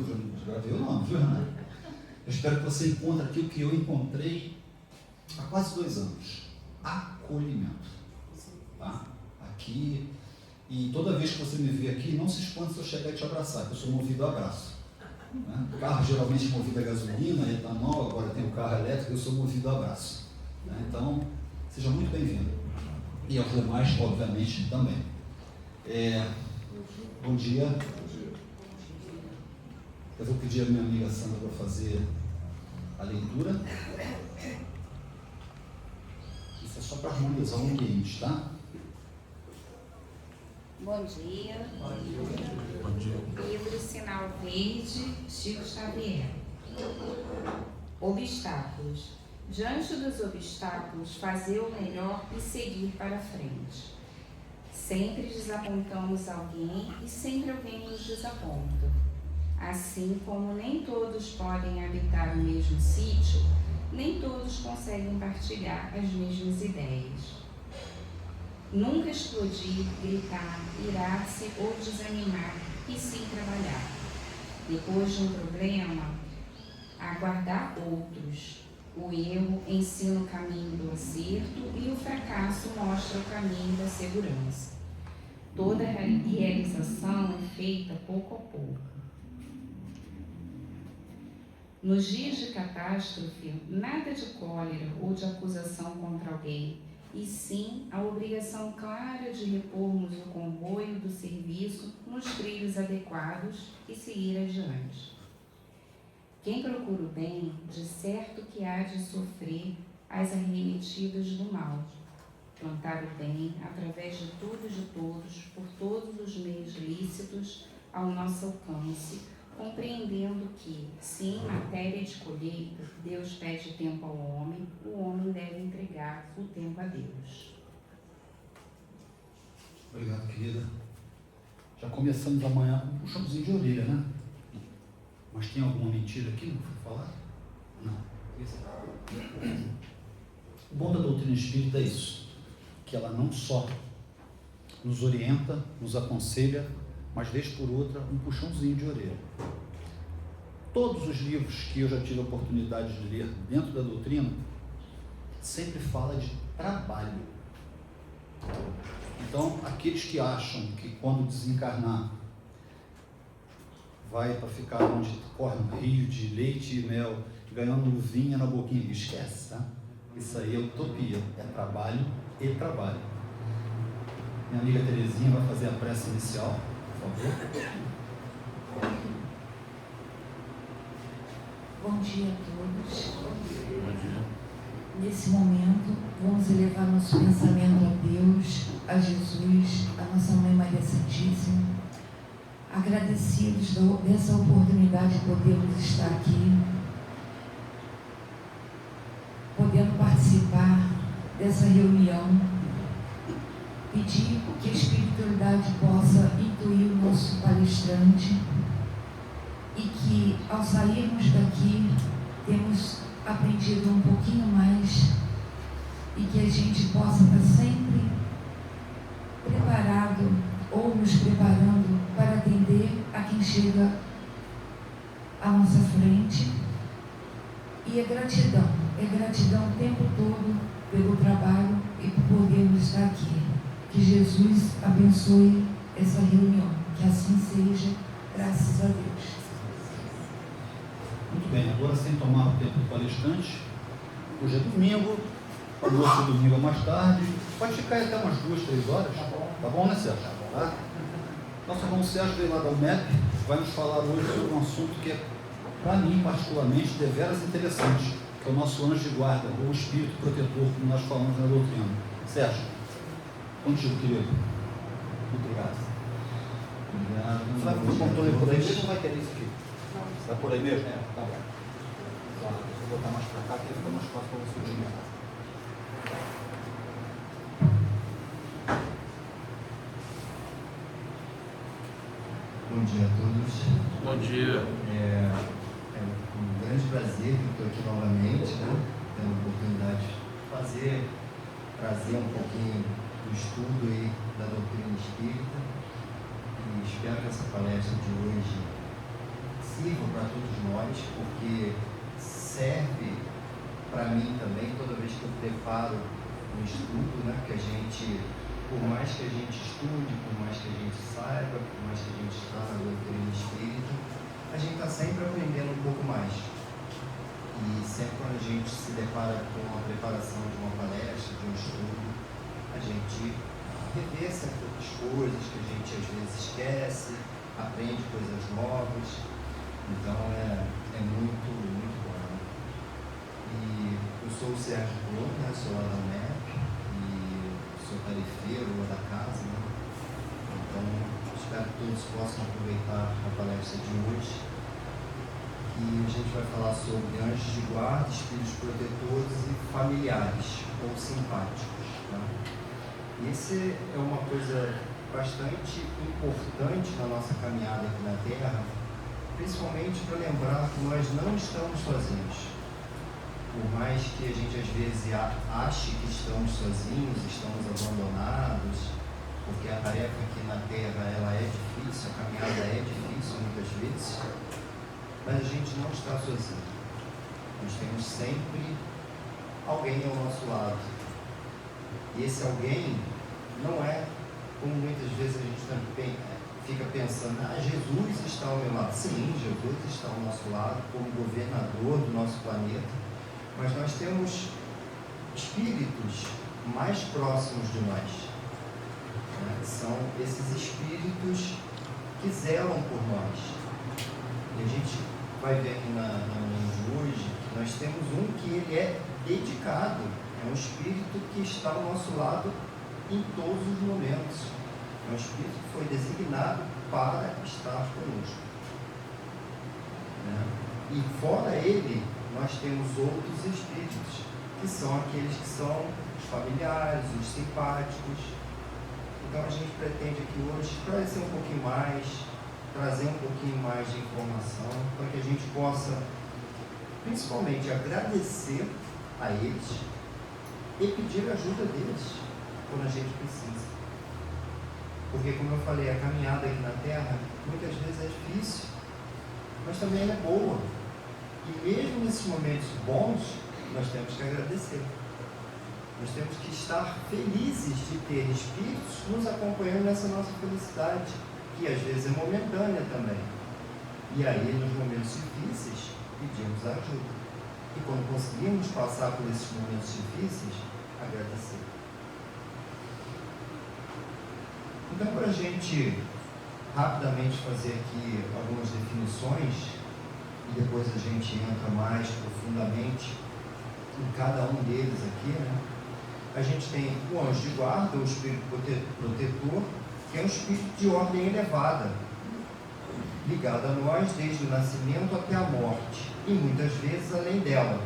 viu? Já viu o nome, viu, Renato? Eu espero que você encontre aquilo que eu encontrei há quase 2 anos. Acolhimento. Tá? Aqui, e toda vez que você me vê aqui, não se espante se eu chegar e te abraçar, porque eu sou movido a abraço. Né? O carro geralmente é movido a gasolina, etanol, agora tem o carro elétrico, eu sou movido a abraço. Né? Então, seja muito bem-vindo. E aos demais, obviamente, também. Bom dia. Eu vou pedir a minha amiga Sandra para fazer a leitura. Isso é só para harmonizar o ambiente, tá? Bom dia. Bom dia. Livro Sinal Verde, Chico Xavier. Obstáculos. Diante dos obstáculos, fazer o melhor e seguir para frente. Sempre desapontamos alguém e sempre alguém nos desaponta. Assim como nem todos podem habitar o mesmo sítio, nem todos conseguem partilhar as mesmas ideias. Nunca explodir, gritar, irar-se ou desanimar, e sim trabalhar. Depois de um problema, aguardar outros. O erro ensina o caminho do acerto e o fracasso mostra o caminho da segurança. Toda realização é feita pouco a pouco. Nos dias de catástrofe, nada de cólera ou de acusação contra alguém, e sim a obrigação clara de repormos o comboio do serviço nos trilhos adequados e seguir adiante. Quem procura o bem, de certo que há de sofrer as arremetidas do mal. Plantar o bem, através de tudo e de todos, por todos os meios lícitos ao nosso alcance, compreendendo que, se em matéria de colheita Deus pede tempo ao homem, o homem deve entregar o tempo a Deus. Obrigado, querida. Já começamos amanhã com um puxãozinho de orelha, né? Mas tem alguma mentira aqui? Não foi falar? Não. O bom da doutrina espírita é isso, que ela não só nos orienta, nos aconselha, mas vez por outra um puxãozinho de orelha. Todos os livros que eu já tive a oportunidade de ler dentro da doutrina sempre fala de trabalho. Então, aqueles que acham que quando desencarnar vai para ficar onde corre um rio de leite e mel, ganhando luvinha na boquinha, esquece, tá? Isso aí é utopia, é trabalho e trabalho. Minha amiga Terezinha vai fazer a prece inicial, por favor. Bom dia a todos. Bom dia. Nesse momento, vamos elevar nosso pensamento a Deus, a Jesus, a nossa Mãe Maria Santíssima, agradecidos dessa oportunidade de podermos estar aqui, podendo participar dessa reunião, pedir que a espiritualidade possa intuir o nosso palestrante e que, ao sairmos daqui, temos aprendido um pouquinho mais e que a gente possa estar sempre preparado ou nos preparando para atender a quem chega à nossa frente. E é gratidão o tempo todo pelo trabalho e por podermos estar aqui. Que Jesus abençoe essa reunião, que assim seja, graças a Deus. Muito bem, agora sem tomar o tempo do palestrante, hoje é domingo, o outro domingo é mais tarde, pode ficar até umas 2, 3 horas, tá bom, né, Sérgio? Tá? Nosso irmão Sérgio veio lá da UMEP, vai nos falar hoje sobre um assunto que é, para mim, particularmente, deveras interessante, que é o nosso anjo de guarda, ou espírito protetor, como nós falamos na doutrina. Sérgio, contigo, querido. Muito obrigado. Obrigado. Vai pro controle por aí mesmo ou vai querer isso aqui? Vai por aí mesmo? É, tá bom. Tá, vou botar mais pra cá, que fica mais fácil para você desligar. Bom dia a todos. Bom dia. É um grande prazer que estou aqui novamente, né? Tendo a oportunidade de trazer um pouquinho do estudo aí da doutrina espírita. E espero que essa palestra de hoje sirva para todos nós, porque serve para mim também toda vez que eu preparo um estudo, né? Que a gente, por mais que a gente estude, por mais que a gente saiba, por mais que a gente está na doutrina espírita, a gente está sempre aprendendo um pouco mais. E sempre quando a gente se depara com a preparação de uma palestra, de um estudo, a gente revê certas coisas que a gente às vezes esquece, aprende coisas novas. Então é muito, muito bom. E eu sou o Sérgio Bruno, né? Sou lá da UNEP e sou tarefeiro lá da casa, né? Então espero que todos possam aproveitar a palestra de hoje. E a gente vai falar sobre anjos de guarda, espíritos protetores e familiares ou simpáticos. Tá? E esse é uma coisa bastante importante na nossa caminhada aqui na Terra, principalmente para lembrar que nós não estamos sozinhos. Por mais que a gente às vezes ache que estamos sozinhos, estamos abandonados, porque a tarefa aqui na Terra ela é difícil, a caminhada é difícil muitas vezes, mas a gente não está sozinho. Nós temos sempre alguém ao nosso lado. E esse alguém não é como muitas vezes a gente também fica pensando, Jesus está ao meu lado. Sim, Jesus está ao nosso lado como governador do nosso planeta, mas nós temos espíritos mais próximos de nós. Né? São esses espíritos que zelam por nós. E a gente vai ver aqui na manhã de hoje que nós temos um que ele é dedicado, é um espírito que está ao nosso lado em todos os momentos. É um espírito que foi designado para estar conosco. Né? E fora ele, nós temos outros espíritos, que são aqueles que são os familiares, os simpáticos. Então a gente pretende aqui hoje esclarecer um pouquinho mais, trazer um pouquinho mais de informação, para que a gente possa, principalmente, agradecer a eles e pedir a ajuda deles quando a gente precisa. Porque, como eu falei, a caminhada aqui na Terra muitas vezes é difícil, mas também ela é boa. E mesmo nesses momentos bons, nós temos que agradecer. Nós temos que estar felizes de ter espíritos nos acompanhando nessa nossa felicidade, que às vezes é momentânea também. E aí, nos momentos difíceis, pedimos ajuda. E quando conseguimos passar por esses momentos difíceis, agradecer. Então, para a gente rapidamente fazer aqui algumas definições, e depois a gente entra mais profundamente em cada um deles aqui, né? A gente tem o anjo de guarda, o espírito protetor, que é um espírito de ordem elevada, ligado a nós desde o nascimento até a morte, e muitas vezes além dela.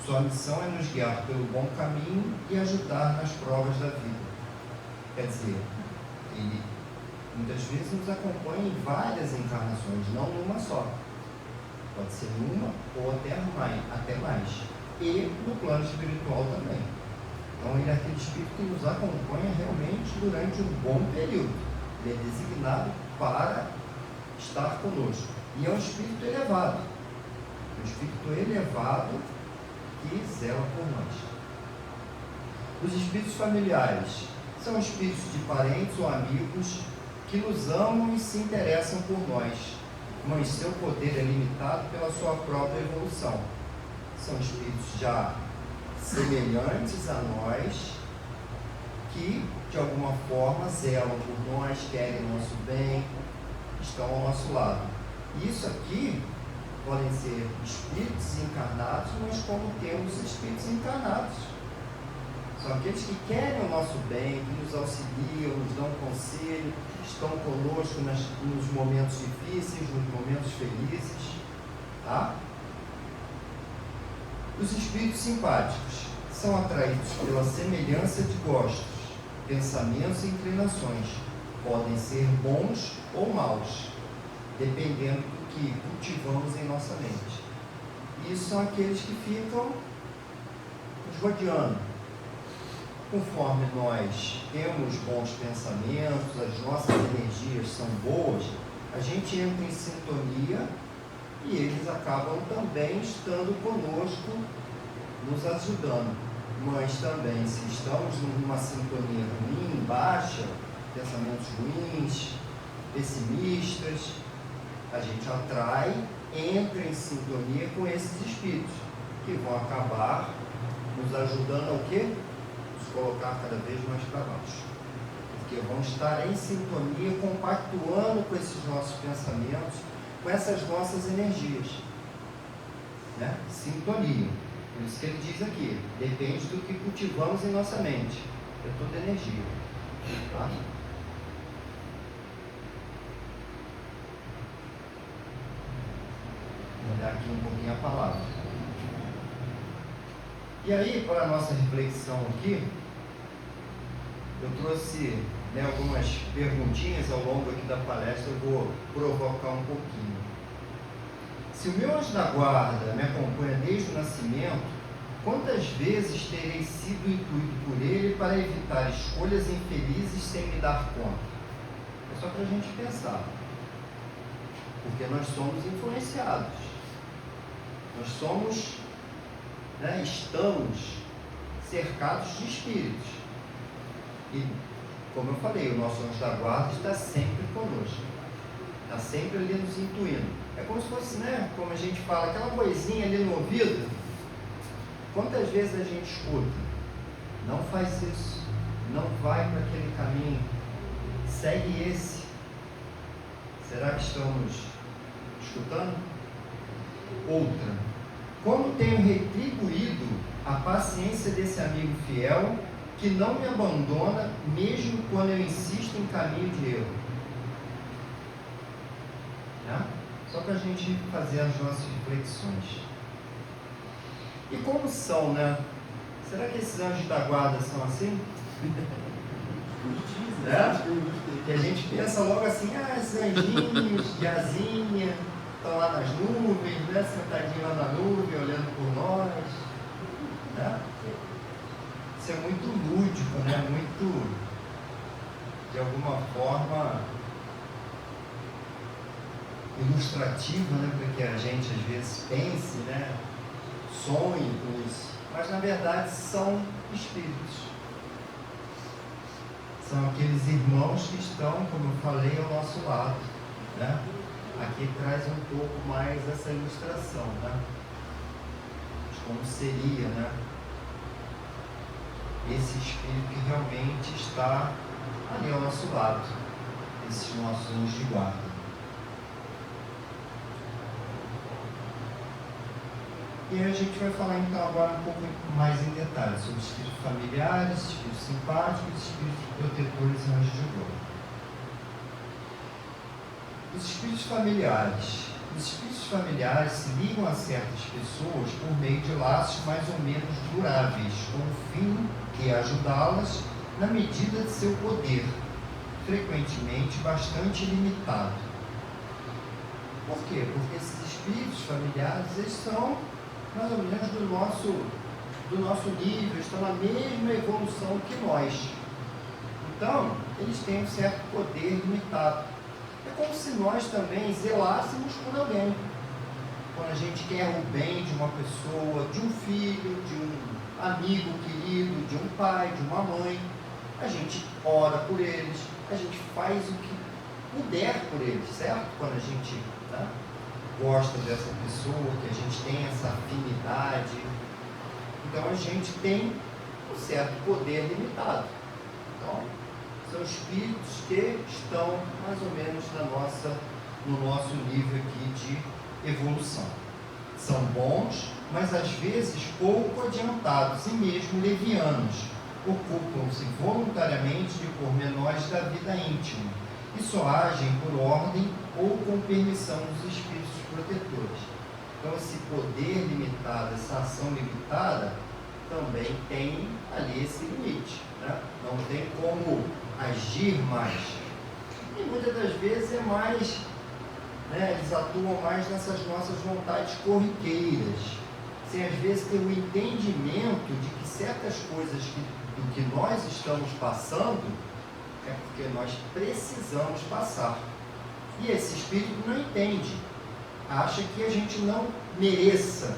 Sua missão é nos guiar pelo bom caminho e ajudar nas provas da vida. Quer dizer, ele muitas vezes nos acompanha em várias encarnações, não numa só. Pode ser numa ou até mais. E no plano espiritual também. Então ele é aquele espírito que nos acompanha realmente durante um bom período. Ele é designado para estar conosco. E é um espírito elevado. Um espírito elevado que zela por nós. Os espíritos familiares são espíritos de parentes ou amigos que nos amam e se interessam por nós, mas seu poder é limitado pela sua própria evolução. São espíritos já semelhantes a nós, que de alguma forma zelam por nós, querem o nosso bem, estão ao nosso lado. E isso aqui podem ser espíritos encarnados, mas como temos espíritos encarnados. São aqueles que querem o nosso bem, que nos auxiliam, nos dão conselho, estão conosco nos momentos difíceis, nos momentos felizes. Tá? Os espíritos simpáticos são atraídos pela semelhança de gostos, pensamentos e inclinações. Podem ser bons ou maus, dependendo do que cultivamos em nossa mente. E isso são aqueles que ficam nos rodeando. Conforme nós temos bons pensamentos, as nossas energias são boas, a gente entra em sintonia e eles acabam também estando conosco, nos ajudando. Mas também, se estamos numa sintonia ruim, baixa, pensamentos ruins, pessimistas, a gente atrai, entra em sintonia com esses espíritos, que vão acabar nos ajudando ao quê? Nos colocar cada vez mais para baixo. Porque vão estar em sintonia, compactuando com esses nossos pensamentos, com essas nossas energias. Né? Sintonia. Por isso que ele diz aqui, depende do que cultivamos em nossa mente. É toda energia. Tá? Vou olhar aqui um pouquinho a palavra. E aí, para a nossa reflexão aqui, eu trouxe algumas perguntinhas ao longo aqui da palestra, eu vou provocar um pouquinho. Se o meu anjo da guarda me acompanha desde o nascimento, quantas vezes terei sido intuído por ele para evitar escolhas infelizes sem me dar conta? É só para a gente pensar. Porque nós somos influenciados. Nós somos, estamos cercados de espíritos. E, como eu falei, o nosso anjo da guarda está sempre conosco. Está sempre ali nos intuindo. É como se fosse, como a gente fala, aquela vozinha ali no ouvido. Quantas vezes a gente escuta? Não faz isso. Não vai para aquele caminho. Segue esse. Será que estamos escutando? Outra. Como tenho retribuído a paciência desse amigo fiel que não me abandona mesmo quando eu insisto em caminho de erro? Só para a gente fazer as nossas reflexões. E como são, Será que esses anjos da guarda são assim? Que a gente pensa logo assim, esses anjinhos de asinha, estão lá nas nuvens, sentadinho lá na nuvem, olhando por nós. Isso é muito lúdico, muito, de alguma forma, ilustrativo, para que a gente às vezes pense, sonhe com isso. Mas na verdade são espíritos. São aqueles irmãos que estão, como eu falei, ao nosso lado. Aqui traz um pouco mais essa ilustração, de como seria, esse espírito que realmente está ali ao nosso lado, esses nossos anjos de guarda. E aí a gente vai falar então agora um pouco mais em detalhes sobre espíritos familiares, espíritos simpáticos, espíritos protetores e anjos de guarda. Os espíritos familiares. Os espíritos familiares se ligam a certas pessoas por meio de laços mais ou menos duráveis, com o fim de ajudá-las na medida de seu poder, frequentemente bastante limitado. Por quê? Porque esses espíritos familiares, eles são mais ou menos do nosso nível, estão na mesma evolução que nós. Então, eles têm um certo poder limitado. É como se nós também zelássemos por alguém. Quando a gente quer o bem de uma pessoa, de um filho, de um amigo querido, de um pai, de uma mãe, a gente ora por eles, a gente faz o que puder por eles, certo? Quando a gente gosta dessa pessoa, que a gente tem essa afinidade, então a gente tem um certo poder limitado. Então, são espíritos que estão mais ou menos no nosso nível aqui de evolução. São bons, mas às vezes pouco adiantados e mesmo levianos. Ocupam-se voluntariamente de pormenores da vida íntima e só agem por ordem ou com permissão dos espíritos protetores. Então esse poder limitado, essa ação limitada, também tem ali esse limite. Não tem como agir mais. E muitas das vezes é mais, eles atuam mais nessas nossas vontades corriqueiras, sem às vezes ter o entendimento de que certas coisas do que nós estamos passando é porque nós precisamos passar. E esse espírito não entende. acha que a gente não mereça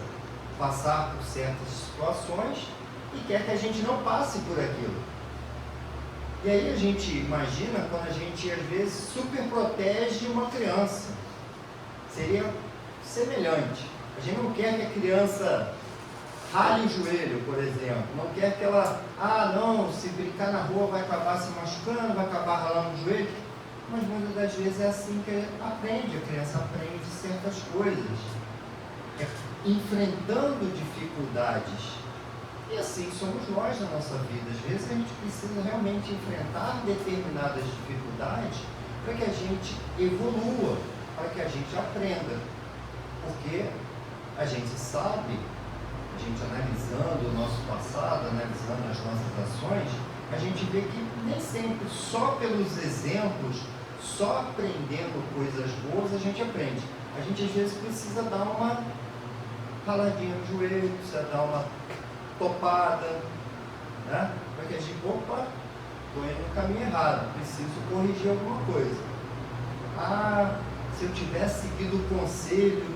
passar por certas situações e quer que a gente não passe por aquilo. E aí a gente imagina quando a gente às vezes super protege uma criança. Seria semelhante. A gente não quer que a criança rale o joelho, por exemplo. Não quer que ela, não, se brincar na rua vai acabar se machucando, vai acabar ralando o joelho. Mas muitas das vezes é assim que aprende, a criança aprende certas coisas. É enfrentando dificuldades. E assim somos nós na nossa vida. Às vezes a gente precisa realmente enfrentar determinadas dificuldades para que a gente evolua, para que a gente aprenda. Porque a gente sabe, a gente analisando o nosso passado, analisando as nossas ações, a gente vê que nem sempre só pelos exemplos, só aprendendo coisas boas a gente aprende. A gente às vezes precisa dar uma raladinha no joelho, precisa dar uma topada, né? Para que a gente, estou indo no caminho errado, preciso corrigir alguma coisa. Se eu tivesse seguido o conselho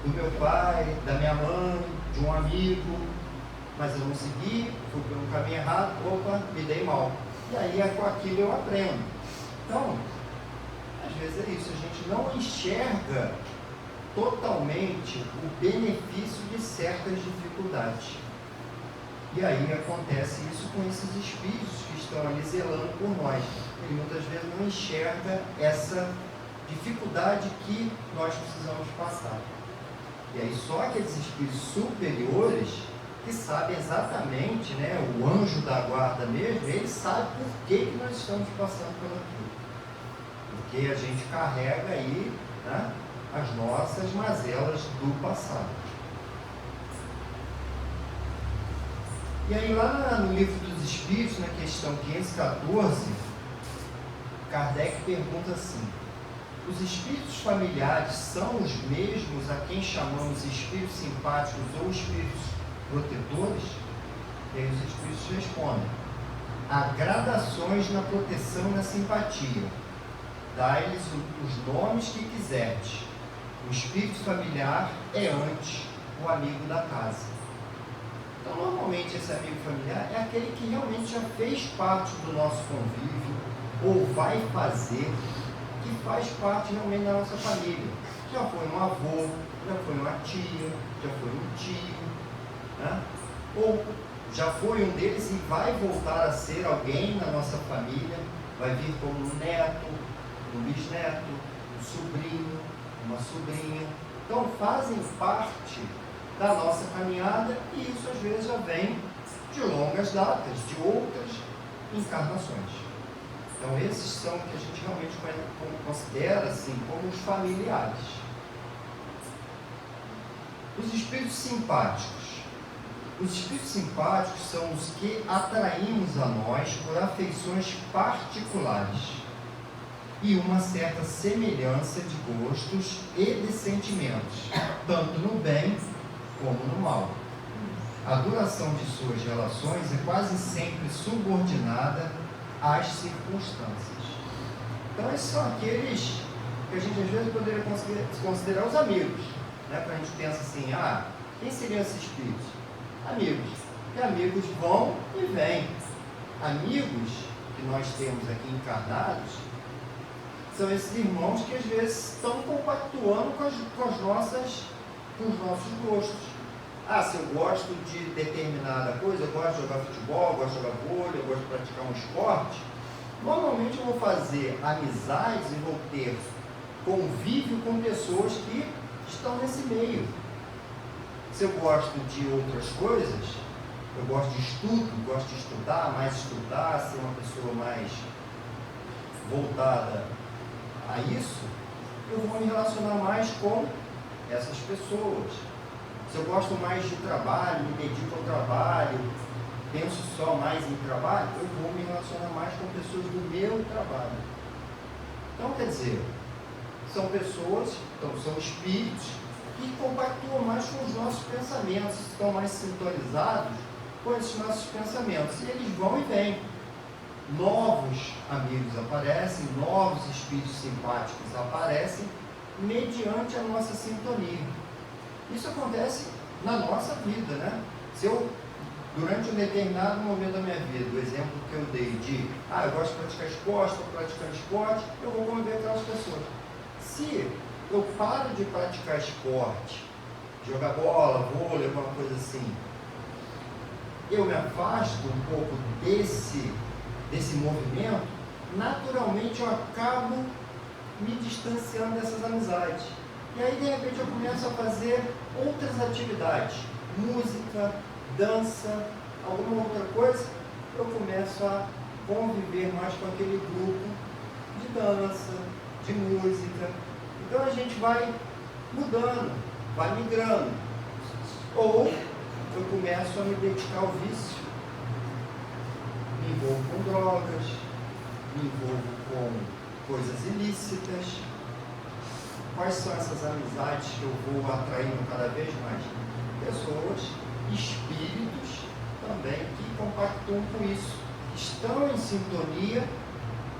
do meu pai, da minha mãe, de um amigo, mas eu não segui, fui por um caminho errado, me dei mal. E aí com aquilo eu aprendo. Então, às vezes é isso, a gente não enxerga totalmente o benefício de certas dificuldades. E aí acontece isso com esses espíritos que estão ali zelando por nós. Ele muitas vezes não enxerga essa dificuldade que nós precisamos passar. E aí só aqueles espíritos superiores que sabem exatamente, o anjo da guarda mesmo, ele sabe por que nós estamos passando por aquilo. Porque a gente carrega aí, as nossas mazelas do passado. E aí lá no Livro dos Espíritos, na questão 514, Kardec pergunta assim: os espíritos familiares são os mesmos a quem chamamos espíritos simpáticos ou espíritos protetores? E aí os espíritos respondem: há gradações na proteção e na simpatia. Dai-lhes os nomes que quiserdes. O espírito familiar é antes o amigo da casa. Então, normalmente, esse amigo familiar é aquele que realmente já fez parte do nosso convívio, ou vai fazer, que faz parte realmente da nossa família. Já foi um avô, já foi uma tia, já foi um tio, ou já foi um deles e vai voltar a ser alguém na nossa família, vai vir como um neto, um bisneto, um sobrinho, uma sobrinha. Então fazem parte da nossa caminhada e isso às vezes já vem de longas datas, de outras encarnações. Então esses são o que a gente realmente considera assim como os familiares. Os espíritos simpáticos. Os espíritos simpáticos são os que atraímos a nós por afeições particulares e uma certa semelhança de gostos e de sentimentos, tanto no bem como no mal. A duração de suas relações é quase sempre subordinada às circunstâncias. Então esses são aqueles que a gente às vezes poderia considerar os amigos, Para a gente pensar assim, quem seriam esses espíritos? Amigos. E amigos vão e vêm. Amigos que nós temos aqui encarnados são esses irmãos que às vezes estão compactuando com os nossos gostos. Se eu gosto de determinada coisa, eu gosto de jogar futebol, eu gosto de jogar vôlei, eu gosto de praticar um esporte, normalmente eu vou fazer amizades e vou ter convívio com pessoas que estão nesse meio. Se eu gosto de outras coisas, eu gosto de estudo, gosto de estudar, ser uma pessoa mais voltada a isso, eu vou me relacionar mais com essas pessoas. Se eu gosto mais de trabalho, me dedico ao trabalho, penso só mais em trabalho, eu vou me relacionar mais com pessoas do meu trabalho. Então, quer dizer, são pessoas, são espíritos que compactuam mais com os nossos pensamentos, estão mais sintonizados com esses nossos pensamentos. E eles vão e vêm. Novos amigos aparecem, novos espíritos simpáticos aparecem, mediante a nossa sintonia. Isso acontece na nossa vida, né? Se eu, durante um determinado momento da minha vida, o exemplo que eu dei de, eu gosto de praticar esporte, estou praticando esporte, eu vou conviver com aquelas pessoas. Se eu paro de praticar esporte, jogar bola, vôlei, alguma coisa assim, eu me afasto um pouco desse movimento, naturalmente eu acabo me distanciando dessas amizades. E aí, de repente, eu começo a fazer outras atividades, música, dança, alguma outra coisa, eu começo a conviver mais com aquele grupo de dança, de música. Então a gente vai mudando, vai migrando. Ou eu começo a me dedicar ao vício, me envolvo com drogas, me envolvo com coisas ilícitas. Quais são essas amizades que eu vou atraindo cada vez mais? Pessoas, espíritos também que compactuam com isso, estão em sintonia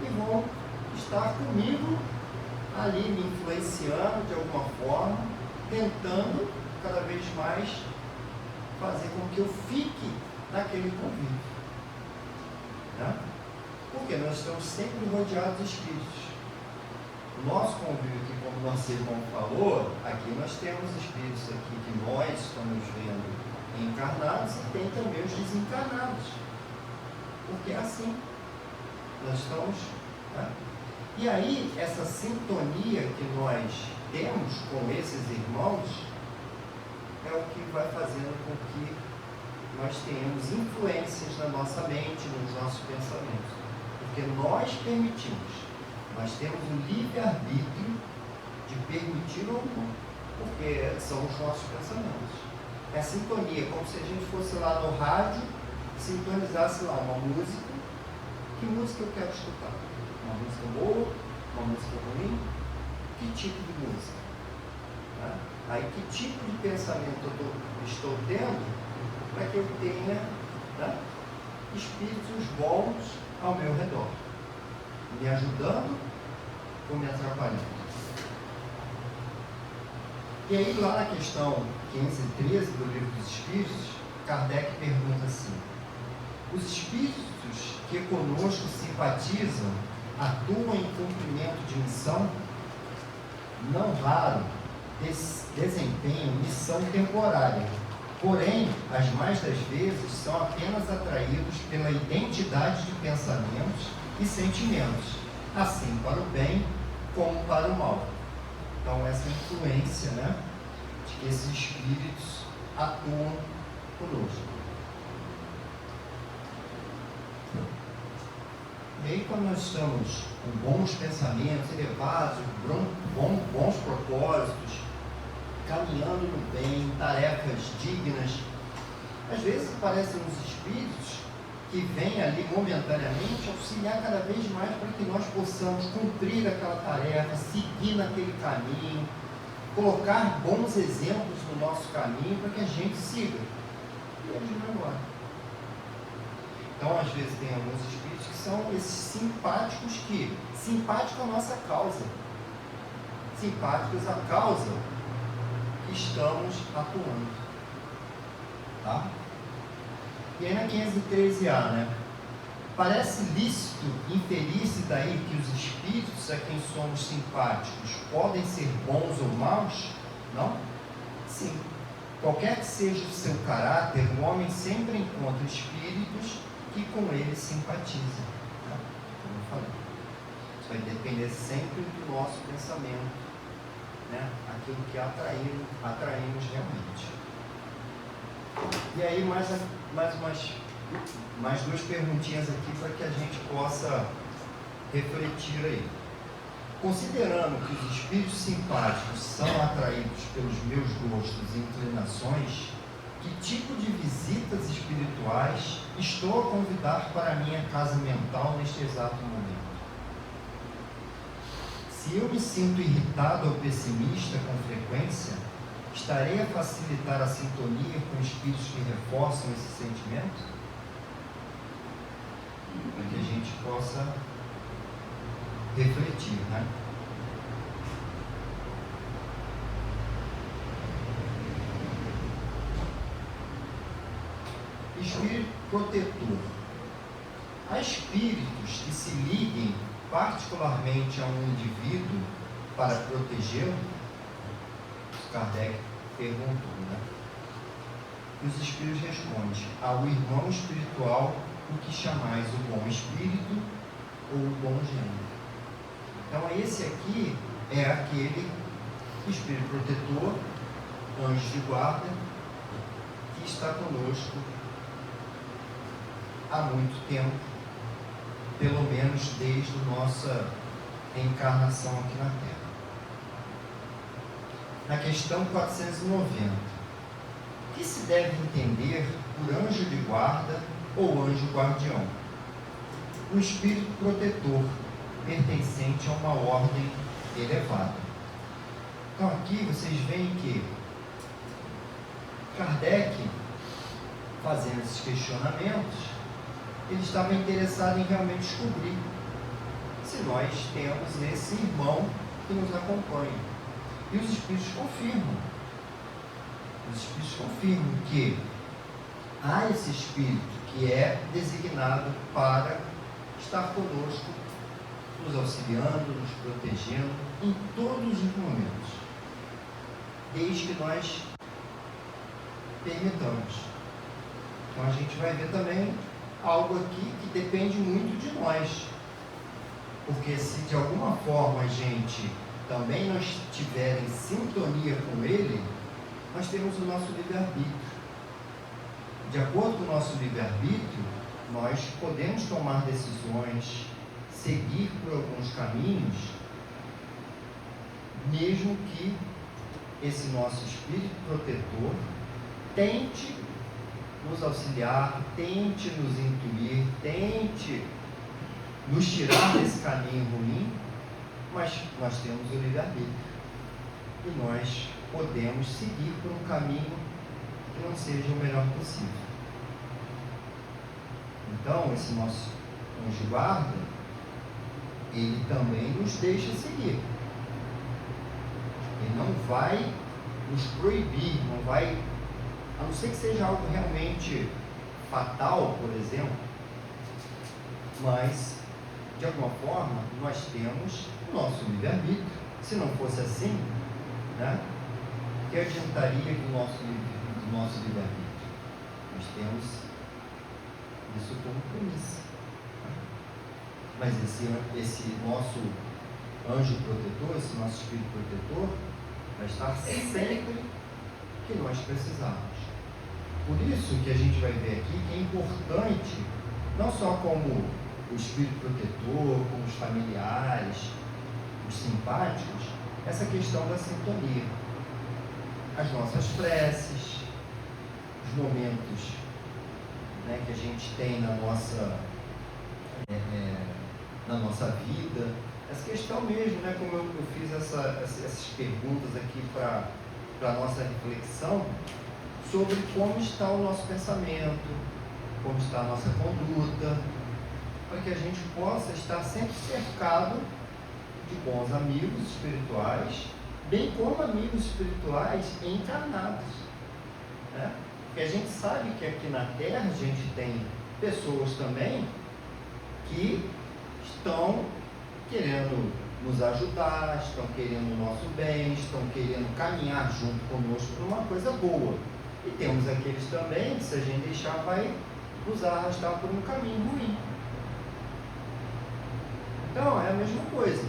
e vão estar comigo ali me influenciando de alguma forma, tentando cada vez mais fazer com que eu fique naquele convívio, né? Porque nós estamos sempre rodeados de espíritos. O nosso convívio aqui, como o nosso irmão falou, aqui nós temos espíritos aqui que nós estamos vendo encarnados e tem também os desencarnados. Porque é assim. Nós estamos... Né? E aí, essa sintonia que nós temos com esses irmãos é o que vai fazendo com que nós tenhamos influências na nossa mente, nos nossos pensamentos. Porque nós permitimos. Nós temos o livre-arbítrio de permitir ou não, porque são os nossos pensamentos. É a sintonia, como se a gente fosse lá no rádio, sintonizasse lá uma música. Que música eu quero escutar? Uma música boa? Uma música ruim? Que tipo de música? Né? Aí que tipo de pensamento eu estou tendo para que eu tenha, né, espíritos bons ao meu redor, me ajudando ou me atrapalhando. E aí, lá na questão 513 do Livro dos Espíritos, Kardec pergunta assim: os espíritos que conosco simpatizam atuam em cumprimento de missão? Não raro desempenham missão temporária, porém, as mais das vezes são apenas atraídos pela identidade de pensamentos e sentimentos, assim para o bem como para o mal. Então, essa influência, né, de que esses espíritos atuam conosco. E aí, quando nós estamos com bons pensamentos elevados, bons propósitos, caminhando no bem, tarefas dignas, às vezes aparecem uns espíritos que vêm ali momentaneamente auxiliar cada vez mais para que nós possamos cumprir aquela tarefa, seguir naquele caminho, colocar bons exemplos no nosso caminho para que a gente siga. E eles vão embora. Então, às vezes, tem alguns espíritos que são esses simpáticos à nossa causa, simpáticos à causa que estamos atuando. Tá? E aí na 513A, né? Parece lícito inferir daí que os espíritos a quem somos simpáticos podem ser bons ou maus? Não? Sim. Qualquer que seja o seu caráter, o homem sempre encontra espíritos que com ele simpatizam. Tá? Como eu falei. Isso vai depender sempre do nosso pensamento, né? Aquilo que atraímos realmente. E aí mais duas perguntinhas aqui para que a gente possa refletir aí. Considerando que os espíritos simpáticos são atraídos pelos meus gostos e inclinações, que tipo de visitas espirituais estou a convidar para a minha casa mental neste exato momento? Se eu me sinto irritado ou pessimista com frequência, estarei a facilitar a sintonia com espíritos que reforçam esse sentimento? Para que a gente possa refletir, né? Espírito protetor. Há espíritos que se liguem particularmente a um indivíduo para protegê-lo? Kardec perguntou, né? E os espíritos respondem: ao irmão espiritual, o que chamais o bom espírito ou o bom gênero. Então, esse aqui é aquele espírito protetor, anjo de guarda, que está conosco há muito tempo, pelo menos desde a nossa encarnação aqui na Terra. Na questão 490, o que se deve entender por anjo de guarda ou anjo guardião? Um espírito protetor, pertencente a uma ordem elevada. Então aqui vocês veem que Kardec, fazendo esses questionamentos, ele estava interessado em realmente descobrir se nós temos esse irmão que nos acompanha. E os espíritos confirmam. Os espíritos confirmam que há esse espírito que é designado para estar conosco, nos auxiliando, nos protegendo em todos os momentos, desde que nós permitamos. Então a gente vai ver também algo aqui que depende muito de nós, porque se de alguma forma a gente também não estiver em sintonia com ele, nós temos o nosso livre-arbítrio. De acordo com o nosso livre-arbítrio, nós podemos tomar decisões, seguir por alguns caminhos, mesmo que esse nosso espírito protetor tente nos auxiliar, tente nos intuir, tente nos tirar desse caminho ruim, mas nós temos o livre-arbítrio e nós podemos seguir por um caminho que não seja o melhor possível. Então, esse nosso anjo guarda, ele também nos deixa seguir. Ele não vai nos proibir, não vai, a não ser que seja algo realmente fatal, por exemplo, mas, de alguma forma, nós temos o nosso livre-arbítrio. Se não fosse assim, né, o que adiantaria do nosso livre-arbítrio? Nós temos isso como premissa. Mas esse nosso anjo protetor, esse nosso espírito protetor, vai estar sempre que nós precisarmos. Por isso que a gente vai ver aqui que é importante, não só como o espírito protetor, como os familiares, os simpáticos, essa questão da sintonia. As nossas preces, os momentos, né, que a gente tem na nossa vida, essa questão mesmo, né, como eu fiz essas perguntas aqui para a nossa reflexão, sobre como está o nosso pensamento, como está a nossa conduta, para que a gente possa estar sempre cercado de bons amigos espirituais, bem como amigos espirituais encarnados, né? Porque a gente sabe que aqui na Terra a gente tem pessoas também que estão querendo nos ajudar, estão querendo o nosso bem, estão querendo caminhar junto conosco para uma coisa boa. E temos aqueles também que, se a gente deixar, vai nos arrastar por um caminho ruim. Então, é a mesma coisa,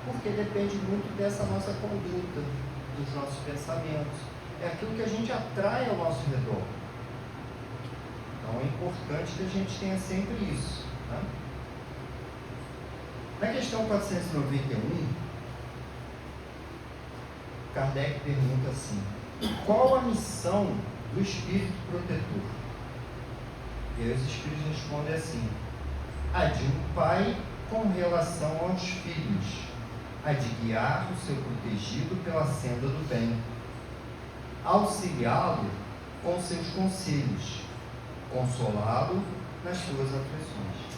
porque depende muito dessa nossa conduta, dos nossos pensamentos. É aquilo que a gente atrai ao nosso redor. Então, é importante que a gente tenha sempre isso, né? Na questão 491, Kardec pergunta assim: qual a missão do espírito protetor? E os espíritos respondem assim: a de um pai com relação aos filhos, a de guiar o seu protegido pela senda do bem, auxiliá-lo com seus conselhos, consolá-lo nas suas aflições,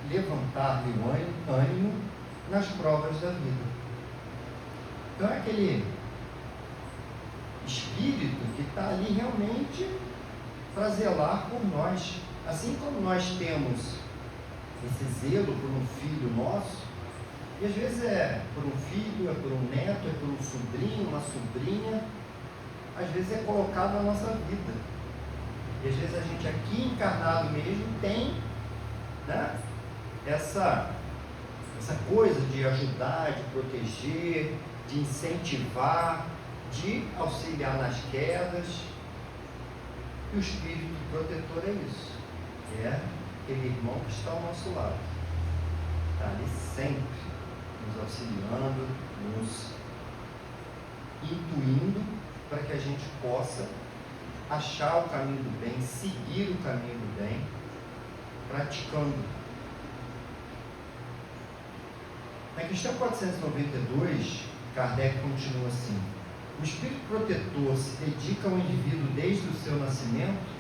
levantar-lhe o ânimo nas provas da vida. Então é aquele espírito que está ali realmente para zelar por nós. Assim como nós temos esse zelo por um filho nosso, e às vezes é por um filho, é por um neto, é por um sobrinho, uma sobrinha, às vezes é colocado na nossa vida. E às vezes a gente aqui encarnado mesmo tem, né, essa coisa de ajudar, de proteger, de incentivar, de auxiliar nas quedas. E o espírito protetor é isso. É aquele irmão que está ao nosso lado. Está ali sempre, nos auxiliando, nos intuindo para que a gente possa achar o caminho do bem, seguir o caminho do bem, praticando. Na questão 492, Kardec continua assim: o espírito protetor se dedica ao indivíduo desde o seu nascimento?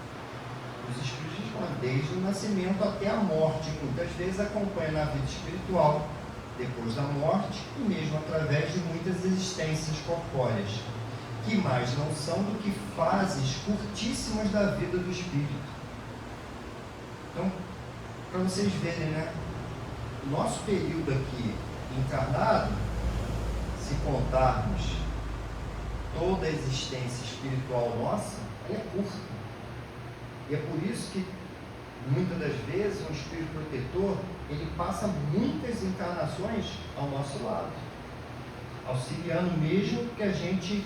Os espíritos respondem: desde o nascimento até a morte, muitas vezes acompanha na vida espiritual, depois da morte e mesmo através de muitas existências corpóreas, que mais não são do que fases curtíssimas da vida do espírito. Então, para vocês verem, né, o nosso período aqui encarnado, se contarmos toda a existência espiritual nossa, ela é curta. E é por isso que muitas das vezes um espírito protetor, ele passa muitas encarnações ao nosso lado, auxiliando mesmo que a gente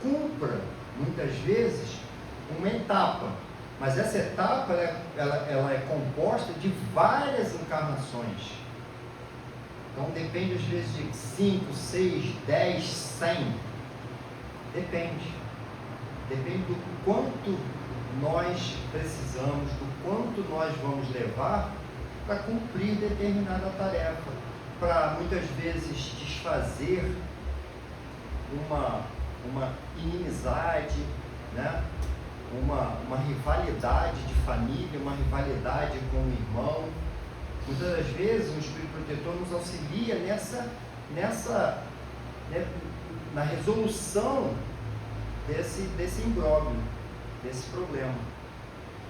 cumpra, muitas vezes, uma etapa. Mas essa etapa, ela é composta de várias encarnações. Então depende às vezes de 5, 6, 10, 100. Depende. Depende do quanto nós precisamos, do quanto nós vamos levar para cumprir determinada tarefa, para muitas vezes desfazer uma inimizade, né? uma rivalidade de família, uma rivalidade com o irmão. Muitas das vezes o espírito protetor nos auxilia na resolução desse imbróglio, desse problema.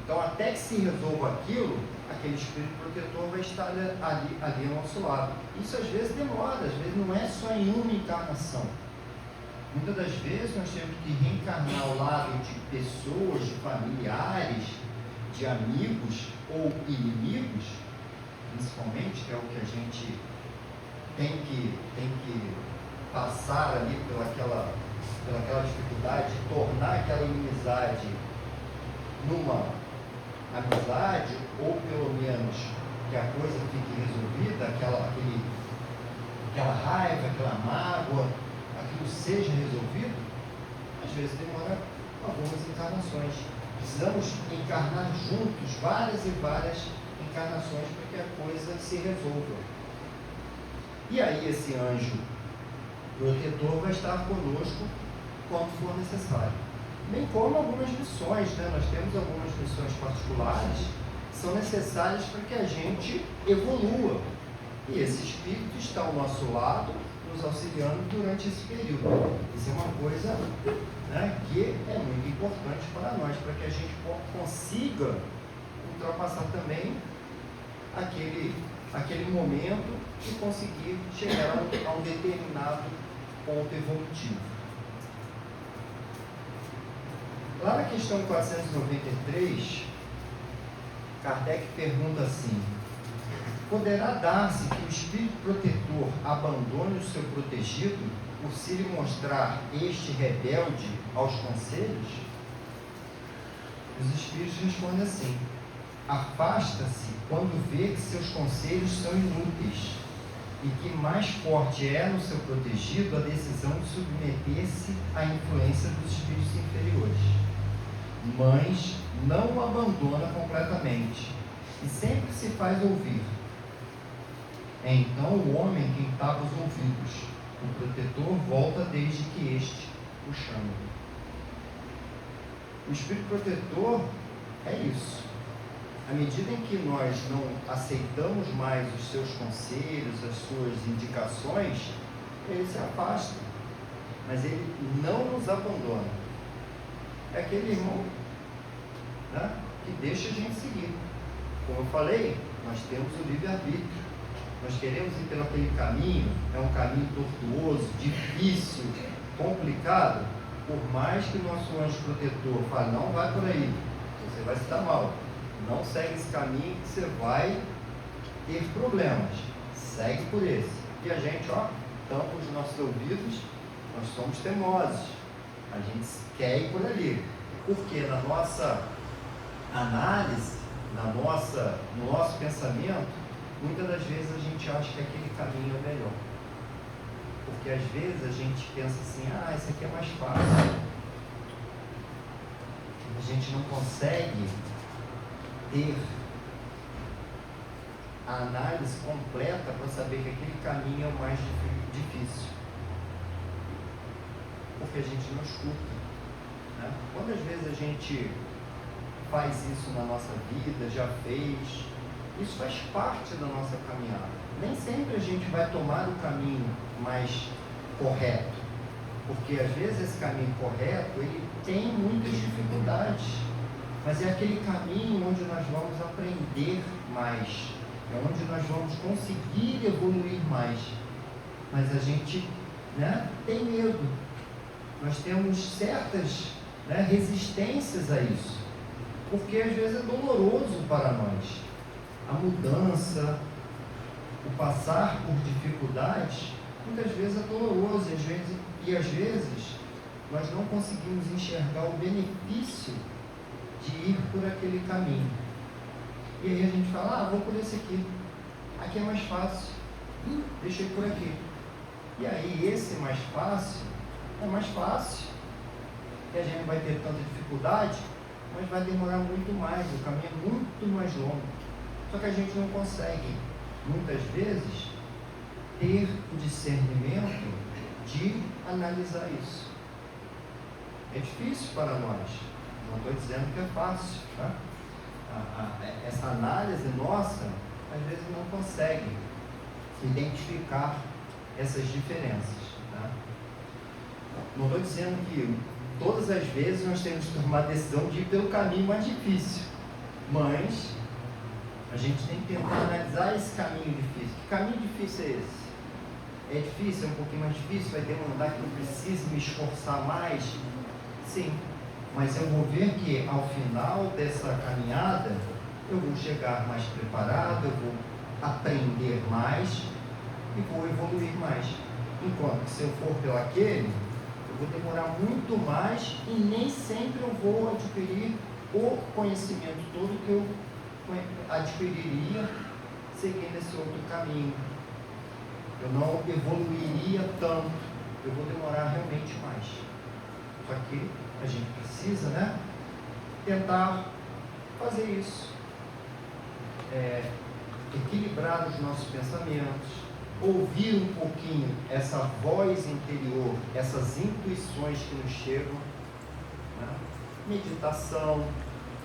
Então, até que se resolva aquilo, aquele espírito protetor vai estar ali ao nosso lado. Isso às vezes demora, às vezes não é só em uma encarnação. Muitas das vezes nós temos que reencarnar ao lado de pessoas, de familiares, de amigos ou inimigos, principalmente, que é o que a gente tem que passar ali pelaquela dificuldade de tornar aquela inimizade numa amizade, ou pelo menos que a coisa fique resolvida, aquela raiva, aquela mágoa, aquilo seja resolvido. Às vezes demora algumas encarnações. Precisamos encarnar juntos várias e várias encarnações para que a coisa se resolva. E aí esse anjo protetor vai estar conosco quando for necessário. Bem como algumas missões, né? Nós temos algumas missões particulares que são necessárias para que a gente evolua. E esse espírito está ao nosso lado, nos auxiliando durante esse período. Isso é uma coisa, né, que é muito importante para nós, para que a gente consiga ultrapassar também aquele momento e conseguir chegar a um determinado ponto evolutivo. Lá na questão 493, Kardec pergunta assim: poderá dar-se que o espírito protetor abandone o seu protegido por se lhe mostrar este rebelde aos conselhos? Os espíritos respondem assim: afasta-se quando vê que seus conselhos são inúteis e que mais forte é no seu protegido a decisão de submeter-se à influência dos espíritos inferiores, mas não o abandona completamente e sempre se faz ouvir. É então o homem quem tapa os ouvidos. O protetor volta desde que este o chama. O espírito protetor é isso. À medida em que nós não aceitamos mais os seus conselhos, as suas indicações, ele se afasta. Mas ele não nos abandona. É aquele irmão né, que deixa a gente seguir. Como eu falei, nós temos o livre-arbítrio. Nós queremos ir pelo aquele caminho, é um caminho tortuoso, difícil, complicado. Por mais que o nosso anjo protetor fale, não vai por aí, você vai se dar mal. Não segue esse caminho que você vai ter problemas. Segue por esse. E a gente, tampa os nossos ouvidos, nós somos teimosos. A gente quer ir por ali. Porque na nossa análise, no nosso pensamento, muitas das vezes a gente acha que aquele caminho é melhor. Porque às vezes a gente pensa assim, isso aqui é mais fácil. A gente não consegue ter a análise completa para saber que aquele caminho é o mais difícil. Porque a gente não escuta, né? Quantas vezes a gente faz isso na nossa vida, já fez? Isso faz parte da nossa caminhada. Nem sempre a gente vai tomar o caminho mais correto, porque às vezes esse caminho correto, ele tem muitas dificuldades, mas é aquele caminho onde nós vamos aprender mais, é onde nós vamos conseguir evoluir mais. Mas a gente, tem medo, nós temos certas, resistências a isso, porque às vezes é doloroso para nós. A mudança, o passar por dificuldades, muitas vezes é doloroso, e às vezes nós não conseguimos enxergar o benefício de ir por aquele caminho. E aí a gente fala, vou por esse aqui é mais fácil, deixa eu ir por aqui. E aí esse mais fácil, é mais fácil, e a gente não vai ter tanta dificuldade, mas vai demorar muito mais, o caminho é muito mais longo. Só que a gente não consegue, muitas vezes, ter o discernimento de analisar isso. É difícil para nós, não estou dizendo que é fácil, tá? Essa análise nossa, às vezes não consegue identificar essas diferenças, tá? Não estou dizendo que todas as vezes nós temos que tomar a decisão de ir pelo caminho mais difícil, mas a gente tem que tentar analisar esse caminho difícil. Que caminho difícil é esse? É difícil, é um pouquinho mais difícil, vai demandar que eu precise me esforçar mais? Sim, mas eu vou ver que ao final dessa caminhada eu vou chegar mais preparado, eu vou aprender mais e vou evoluir mais. Enquanto que se eu for pelo aquele, eu vou demorar muito mais e nem sempre eu vou adquirir o conhecimento todo que eu adquiriria seguindo esse outro caminho. Eu não evoluiria tanto, eu vou demorar realmente mais. Só que a gente precisa, tentar fazer isso, equilibrar os nossos pensamentos, ouvir um pouquinho essa voz interior, essas intuições que nos chegam, meditação,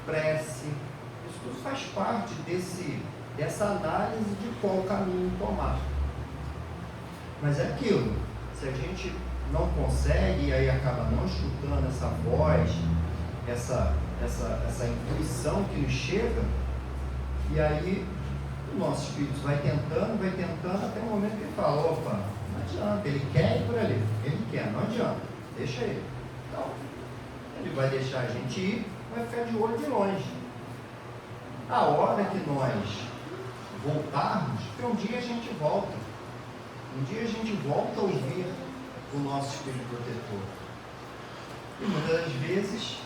prece. Isso tudo faz parte dessa análise de qual caminho tomar. Mas é aquilo, se a gente não consegue e aí acaba não escutando essa voz, essa intuição que nos chega, e aí o nosso espírito vai tentando até o momento que ele fala, opa, não adianta, ele quer ir por ali, ele quer, não adianta, deixa ele. Então, ele vai deixar a gente ir, vai ficar de olho de longe. A hora que nós voltarmos, porque um dia a gente volta. Um dia a gente volta a ouvir o nosso espírito protetor. E muitas das vezes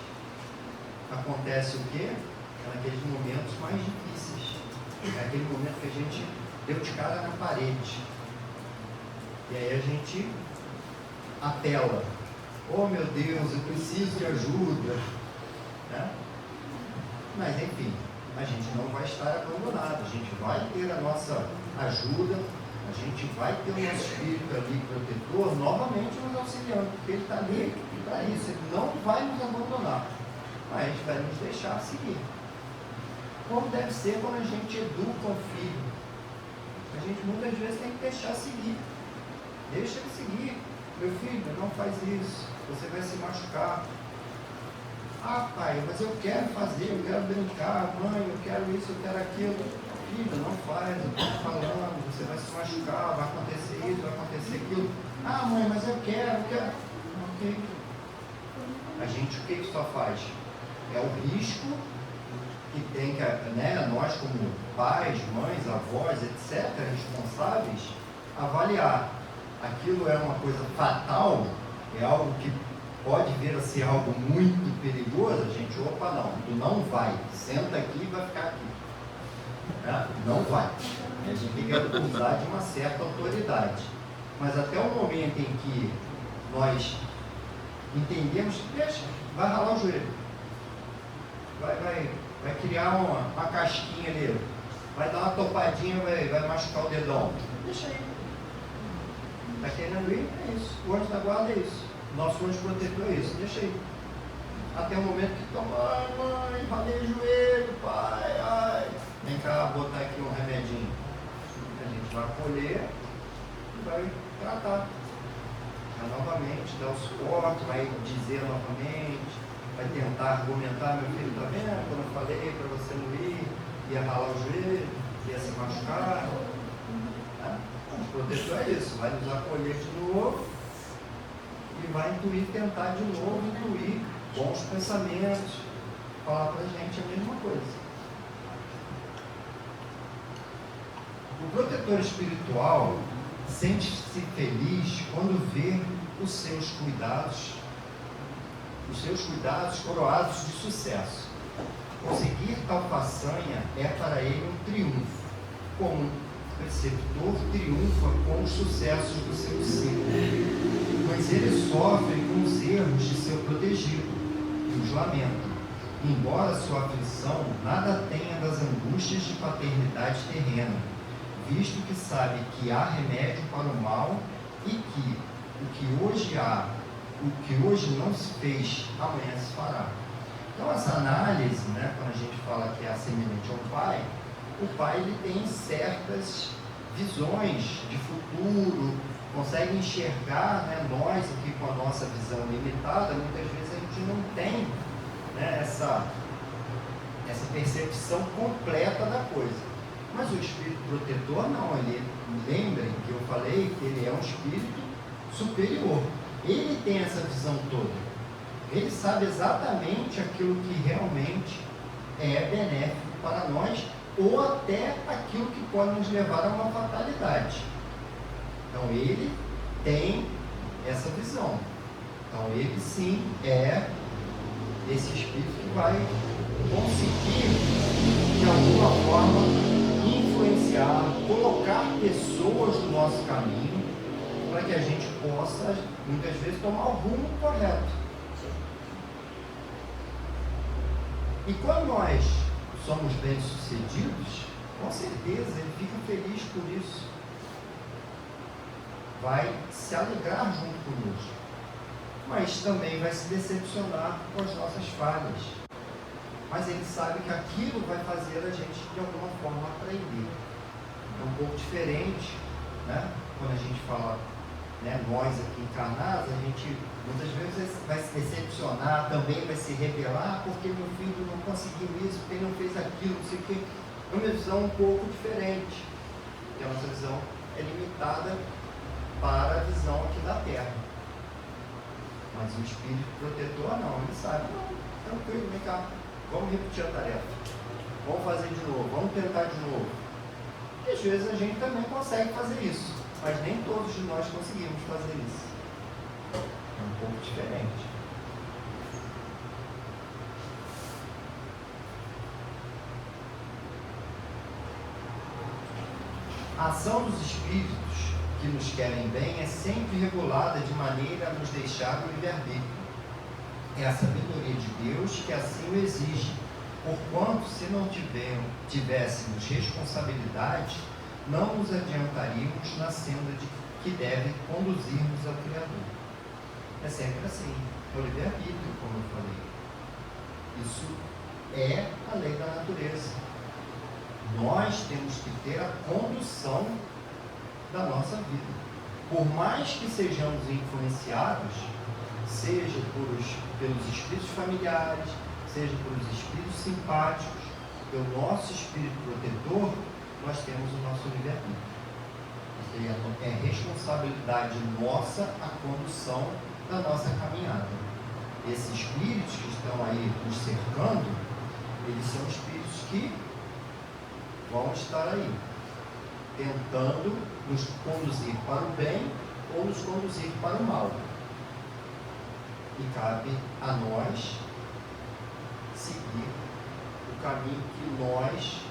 acontece o quê? É naqueles momentos mais difíceis. É aquele momento que a gente deu de cara na parede. E aí a gente apela. Oh meu Deus, eu preciso de ajuda. Mas enfim, a gente não vai estar abandonado. A gente vai ter a nossa ajuda. A gente vai ter o nosso espírito ali protetor novamente nos auxiliando, porque ele está ali para isso, ele não vai nos abandonar, mas vai nos deixar seguir. Como deve ser quando a gente educa o filho. A gente muitas vezes tem que deixar seguir. Deixa ele seguir. Meu filho, não faz isso, você vai se machucar. Ah, pai, pai, mas eu quero fazer, eu quero brincar, mãe, eu quero isso, eu quero aquilo. Filho, não faz, eu estou falando, você vai se machucar, vai acontecer isso, vai acontecer aquilo. Ah, mãe, mas eu quero. Ok. A gente, o que só faz? É o risco que tem que, né, nós como pais, mães, avós, etc., responsáveis, avaliar. Aquilo é uma coisa fatal, é algo que pode vir a ser algo muito perigoso. A gente, opa, não, tu não vai, senta aqui e vai ficar aqui. Não vai. A gente tem que usar de uma certa autoridade. Mas até o momento em que nós entendemos, deixa, vai ralar o joelho. Vai criar uma casquinha ali. Vai dar uma topadinha, vai machucar o dedão. Deixa aí. Está querendo ir? É isso. O anjo da guarda é isso. Nosso anjo protetor é isso. Deixa aí. Até o momento que toma, ai mãe, ralei o joelho, pai, ai. Vem cá, botar aqui um remedinho. A gente vai colher e vai tratar. Vai novamente dar o suporte, vai dizer novamente, vai tentar argumentar, meu filho, tá vendo? Quando eu falei para você não ir, ia ralar o joelho, ia se machucar. O protetor é isso, vai nos acolher de novo e vai tentar de novo intuir bons pensamentos, falar para a gente a mesma coisa. O protetor espiritual sente-se feliz quando vê os seus cuidados coroados de sucesso. Conseguir tal façanha é para ele um triunfo, como um preceptor triunfa com os sucessos do seu discípulo, mas ele sofre com os erros de seu protegido e os lamenta, embora sua aflição nada tenha das angústias de paternidade terrena, visto que sabe que há remédio para o mal e que o que hoje não se fez, amanhã se fará. Então essa análise, né, quando a gente fala que é semelhante ao pai, o pai ele tem certas visões de futuro, consegue enxergar, né, nós aqui com a nossa visão limitada, muitas vezes a gente não tem, né, essa percepção completa da coisa. Mas o espírito protetor não, lembrem que eu falei que ele é um espírito superior. Ele tem essa visão toda. Ele sabe exatamente aquilo que realmente é benéfico para nós, ou até aquilo que pode nos levar a uma fatalidade. Então ele tem essa visão. Então ele sim é esse espírito que vai conseguir de alguma forma influenciar, colocar pessoas no nosso caminho para que a gente possa muitas vezes tomar o rumo correto. E quando nós somos bem-sucedidos, com certeza ele fica feliz por isso. Vai se alegrar junto conosco. Mas também vai se decepcionar com as nossas falhas. Mas ele sabe que aquilo vai fazer a gente de alguma forma aprender. É um pouco diferente, né? Quando a gente fala, né, nós aqui encarnados, a gente muitas vezes vai se decepcionar, também vai se rebelar, porque meu filho não conseguiu isso, porque ele não fez aquilo, não sei o quê. É uma visão um pouco diferente. Porque a nossa visão é limitada para a visão aqui da Terra. Mas o espírito protetor não, ele sabe, não, tranquilo, vem cá, vamos repetir a tarefa, vamos fazer de novo, vamos tentar de novo. E às vezes a gente também consegue fazer isso, mas nem todos de nós conseguimos fazer isso. É um pouco diferente. A ação dos espíritos que nos querem bem é sempre regulada de maneira a nos deixar o livre-arbítrio. É a sabedoria de Deus que assim o exige, porquanto se não tivéssemos responsabilidade, não nos adiantaríamos na senda que deve conduzir-nos ao Criador. É sempre assim, é o livre-arbítrio, como eu falei. Isso é a lei da natureza. Nós temos que ter a condução da nossa vida. Por mais que sejamos influenciados, seja pelos espíritos familiares, seja pelos espíritos simpáticos, pelo nosso espírito protetor, nós temos o nosso livre-arbítrio. É responsabilidade nossa a condução da nossa caminhada. Esses espíritos que estão aí nos cercando, eles são espíritos que vão estar aí, tentando nos conduzir para o bem ou nos conduzir para o mal. E cabe a nós seguir o caminho que nós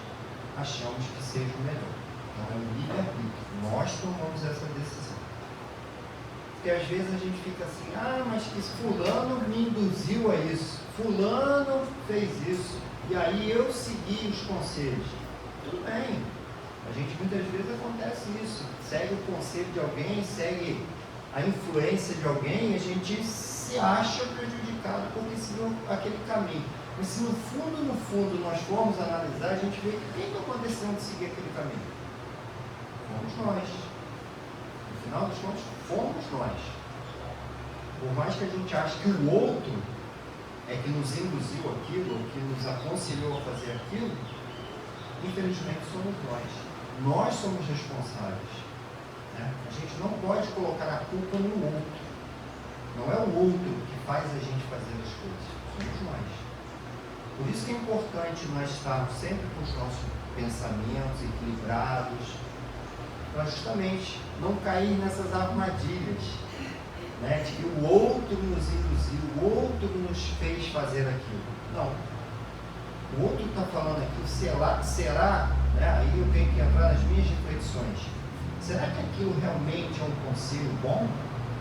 achamos que seja o melhor. Então é um livre-arbítrio. Nós tomamos essa decisão. Porque às vezes a gente fica assim, mas que fulano me induziu a isso, fulano fez isso, e aí eu segui os conselhos. Tudo bem. A gente muitas vezes acontece isso. Segue o conselho de alguém, segue a influência de alguém, e a gente se acha prejudicado porque seguiu aquele caminho. Mas se no fundo nós formos analisar, a gente vê que quem tomou a decisão de seguir aquele caminho? Fomos nós. No final das contas, fomos nós. Por mais que a gente ache que o outro é que nos induziu aquilo, ou que nos aconselhou a fazer aquilo, infelizmente somos nós. Nós somos responsáveis. Né? A gente não pode colocar a culpa no outro. Não é o outro que faz a gente fazer as coisas. Somos nós. Por isso que é importante nós estarmos sempre com os nossos pensamentos equilibrados, para justamente não cair nessas armadilhas, né, de que o outro nos induziu, o outro nos fez fazer aquilo. Não. O outro está falando aquilo, será, né, aí eu tenho que entrar nas minhas reflexões. Será que aquilo realmente é um conselho bom?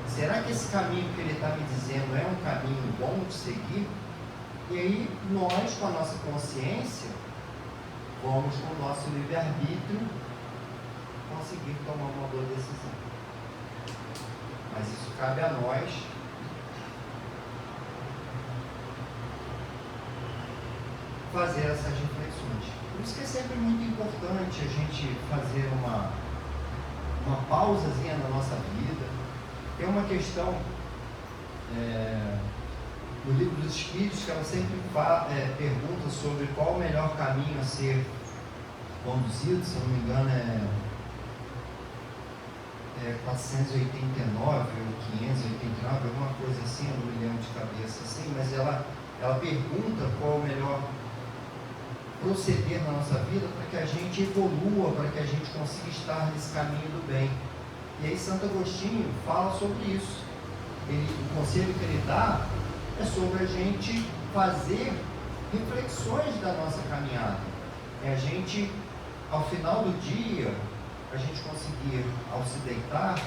Será que esse caminho que ele está me dizendo é um caminho bom de seguir? E aí nós, com a nossa consciência, vamos com o nosso livre-arbítrio conseguir tomar uma boa decisão. Mas isso cabe a nós fazer essas reflexões. Por isso que é sempre muito importante a gente fazer uma pausazinha na nossa vida. Tem uma questão no Livro dos Espíritos que ela sempre pergunta sobre qual o melhor caminho a ser conduzido, se eu não me engano é 489 ou 589, alguma coisa assim, eu não me lembro de cabeça assim, mas ela pergunta qual o melhor proceder na nossa vida para que a gente evolua, para que a gente consiga estar nesse caminho do bem. E aí Santo Agostinho fala sobre isso. O conselho que ele dá é sobre a gente fazer reflexões da nossa caminhada. É a gente, ao final do dia, a gente conseguir, ao se deitar,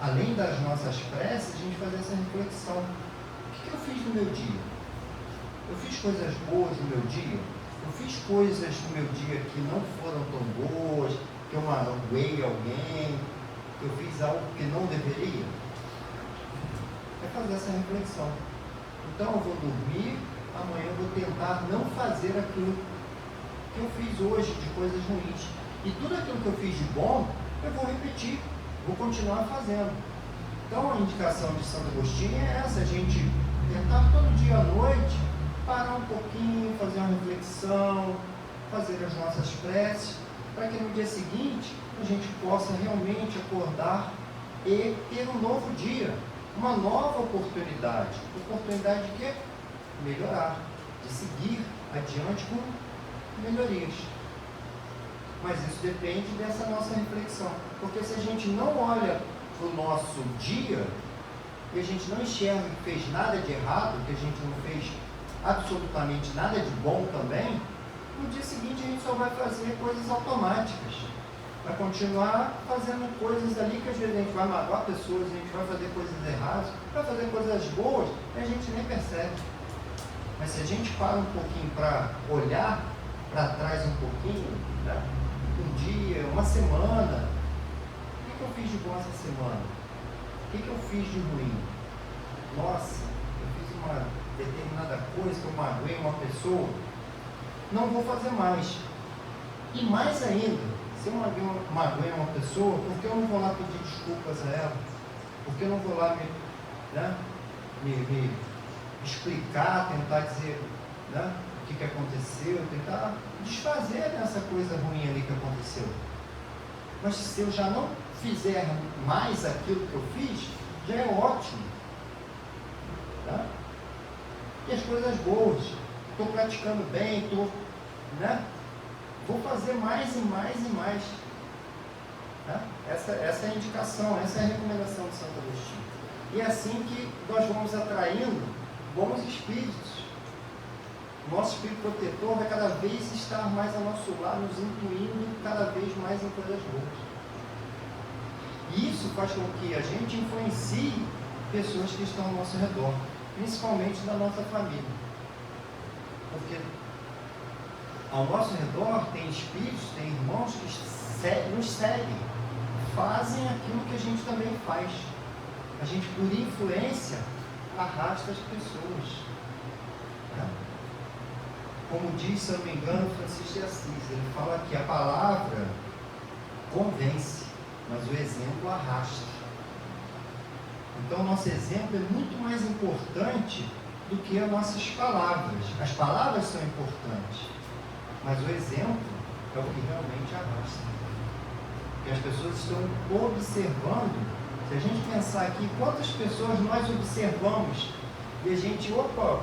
além das nossas preces, a gente fazer essa reflexão. O que eu fiz no meu dia? Eu fiz coisas boas no meu dia? Eu fiz coisas no meu dia que não foram tão boas, que eu magoei alguém, que eu fiz algo que não deveria? É fazer essa reflexão. Então eu vou dormir, amanhã eu vou tentar não fazer aquilo que eu fiz hoje de coisas ruins. E tudo aquilo que eu fiz de bom, eu vou repetir, vou continuar fazendo. Então a indicação de Santo Agostinho é essa, a gente tentar todo dia à noite, parar um pouquinho, fazer uma reflexão, fazer as nossas preces, para que no dia seguinte a gente possa realmente acordar e ter um novo dia, uma nova oportunidade. Oportunidade de quê? Melhorar, de seguir adiante com melhorias. Mas isso depende dessa nossa reflexão. Porque se a gente não olha para o nosso dia, e a gente não enxerga que fez nada de errado, que a gente não fez absolutamente nada de bom também, no dia seguinte a gente só vai fazer coisas automáticas. Vai continuar fazendo coisas ali que às vezes a gente vai magoar pessoas, a gente vai fazer coisas erradas, vai fazer coisas boas, e a gente nem percebe. Mas se a gente para um pouquinho para olhar para trás um pouquinho, né? Um dia, uma semana, o que eu fiz de bom essa semana? O que eu fiz de ruim? Nossa, eu fiz uma determinada coisa, que eu magoei uma pessoa, não vou fazer mais. E mais ainda, se eu magoei uma pessoa, por que eu não vou lá pedir desculpas a ela? Por que eu não vou lá me explicar, tentar dizer, né? O que aconteceu, tentar desfazer dessa coisa ruim ali que aconteceu. Mas se eu já não fizer mais aquilo que eu fiz, já é ótimo. Tá? E as coisas boas, estou praticando bem, né? Vou fazer mais e mais e mais. Tá? Essa é a indicação, essa é a recomendação de Santo Agostinho. E é assim que nós vamos atraindo bons espíritos. O nosso espírito protetor vai cada vez estar mais ao nosso lado, nos incluindo cada vez mais em coisas boas. E isso faz com que a gente influencie pessoas que estão ao nosso redor, principalmente da nossa família. Porque ao nosso redor tem espíritos, tem irmãos que nos seguem, fazem aquilo que a gente também faz. A gente, por influência, arrasta as pessoas. Né? Como diz, se eu não me engano, Francisco de Assis, ele fala que a palavra convence, mas o exemplo arrasta. Então, o nosso exemplo é muito mais importante do que as nossas palavras. As palavras são importantes, mas o exemplo é o que realmente arrasta. Porque as pessoas estão observando. Se a gente pensar aqui, quantas pessoas nós observamos e a gente, opa,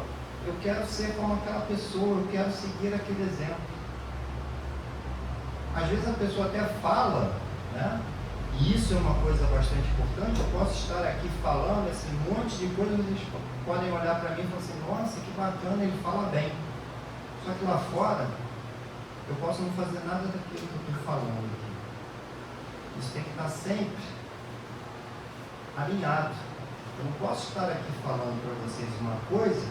eu quero ser como aquela pessoa, eu quero seguir aquele exemplo. Às vezes a pessoa até fala, né? E isso é uma coisa bastante importante. Eu posso estar aqui falando esse monte de coisas, eles podem olhar para mim e falar assim, nossa, que bacana, ele fala bem. Só que lá fora, eu posso não fazer nada daquilo que eu estou falando aqui. Isso tem que estar sempre alinhado. Eu não posso estar aqui falando para vocês uma coisa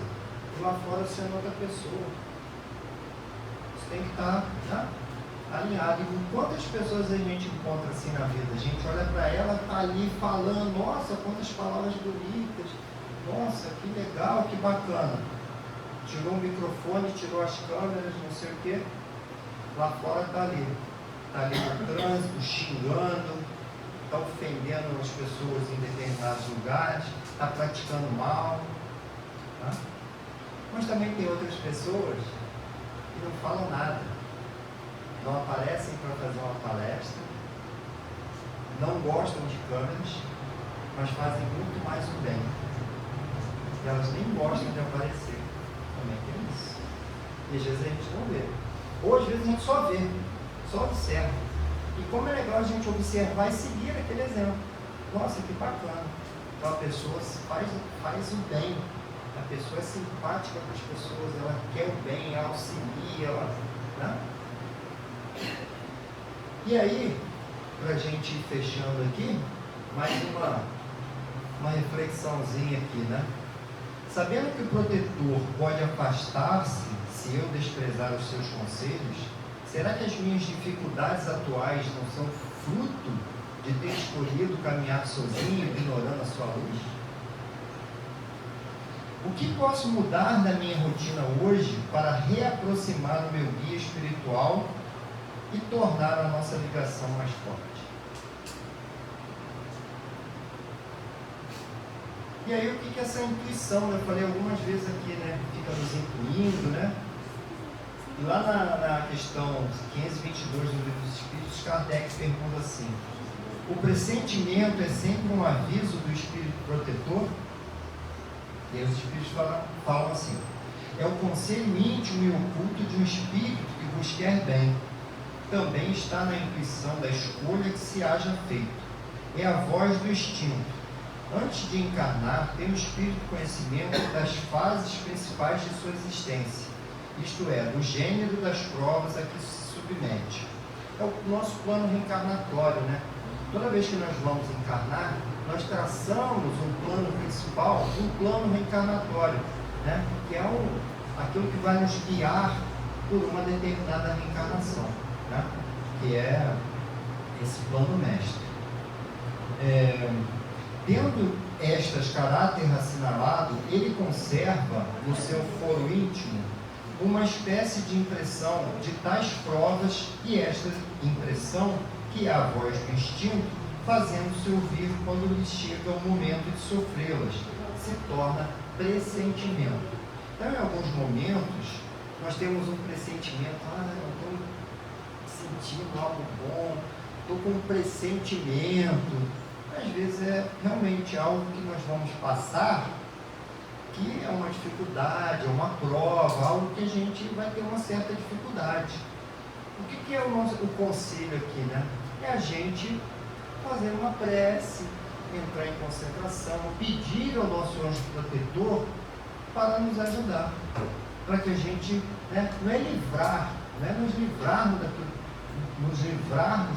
e lá fora sendo outra pessoa. Isso tem que estar, tá, alinhado. E quantas pessoas a gente encontra assim na vida? A gente olha para ela, está ali falando, nossa, quantas palavras bonitas, nossa, que legal, que bacana. Tirou o microfone, tirou as câmeras, não sei o quê. Lá fora está ali no trânsito, xingando, está ofendendo as pessoas em determinados lugares, está praticando mal. Tá? Mas também tem outras pessoas que não falam nada, não aparecem para fazer uma palestra, não gostam de câmeras, mas fazem muito mais o bem. E elas nem gostam de aparecer. Também tem isso. E às vezes a gente não vê. Ou às vezes a gente só vê, só observa. E como é legal a gente observar e seguir aquele exemplo. Nossa, que bacana. Então a pessoa faz o bem. A pessoa é simpática com as pessoas, ela quer o bem, ela auxilia, ela, né? E aí, para a gente ir fechando aqui, mais uma reflexãozinha aqui, né? Sabendo que o protetor pode afastar-se se eu desprezar os seus conselhos, será que as minhas dificuldades atuais não são fruto de ter escolhido caminhar sozinho, ignorando a sua luz? O que posso mudar na minha rotina hoje para reaproximar o meu guia espiritual e tornar a nossa ligação mais forte? E aí, o que é essa intuição? Eu falei algumas vezes aqui, né? Fica nos incluindo, né? E lá na questão 522 do Livro dos Espíritos, Kardec pergunta assim: o pressentimento é sempre um aviso do Espírito protetor? E aí os Espíritos falam assim: é o conselho íntimo e oculto de um Espírito que vos quer bem. Também está na intuição da escolha que se haja feito. É a voz do instinto. Antes de encarnar, tem o Espírito conhecimento das fases principais de sua existência, isto é, do gênero das provas a que se submete. É o nosso plano reencarnatório, né? Toda vez que nós vamos encarnar, nós traçamos um plano principal, um plano reencarnatório, né? Que é aquilo que vai nos guiar por uma determinada reencarnação, né? Que é esse plano mestre. Tendo estas caráter assinalado, ele conserva no seu foro íntimo uma espécie de impressão de tais provas, e esta impressão, que é a voz do instinto, fazendo-se ouvir quando lhe chega o momento de sofrê-las, se torna pressentimento. Então, em alguns momentos, nós temos um pressentimento, eu estou sentindo algo bom, estou com um pressentimento. Às vezes é realmente algo que nós vamos passar, que é uma dificuldade, é uma prova, algo que a gente vai ter uma certa dificuldade. O que é o conselho aqui, né? É a gente fazer uma prece, entrar em concentração, pedir ao nosso anjo protetor para nos ajudar, para que a gente, não é livrar, não é nos livrarmos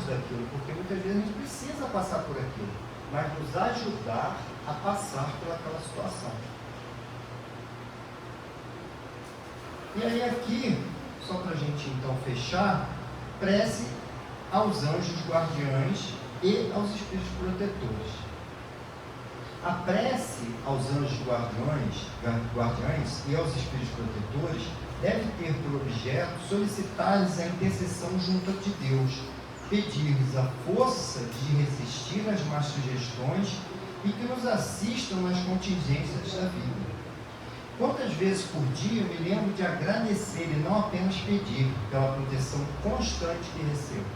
daquilo, porque muitas vezes a gente precisa passar por aquilo, mas nos ajudar a passar por aquela situação. E aí aqui, só para a gente então fechar, prece aos anjos guardiães e aos espíritos protetores. A prece aos anjos guardiães e aos espíritos protetores deve ter por objeto solicitar-lhes a intercessão junto de Deus, pedir-lhes a força de resistir às más sugestões e que nos assistam nas contingências da vida. Quantas vezes por dia eu me lembro de agradecer e não apenas pedir pela proteção constante que recebo?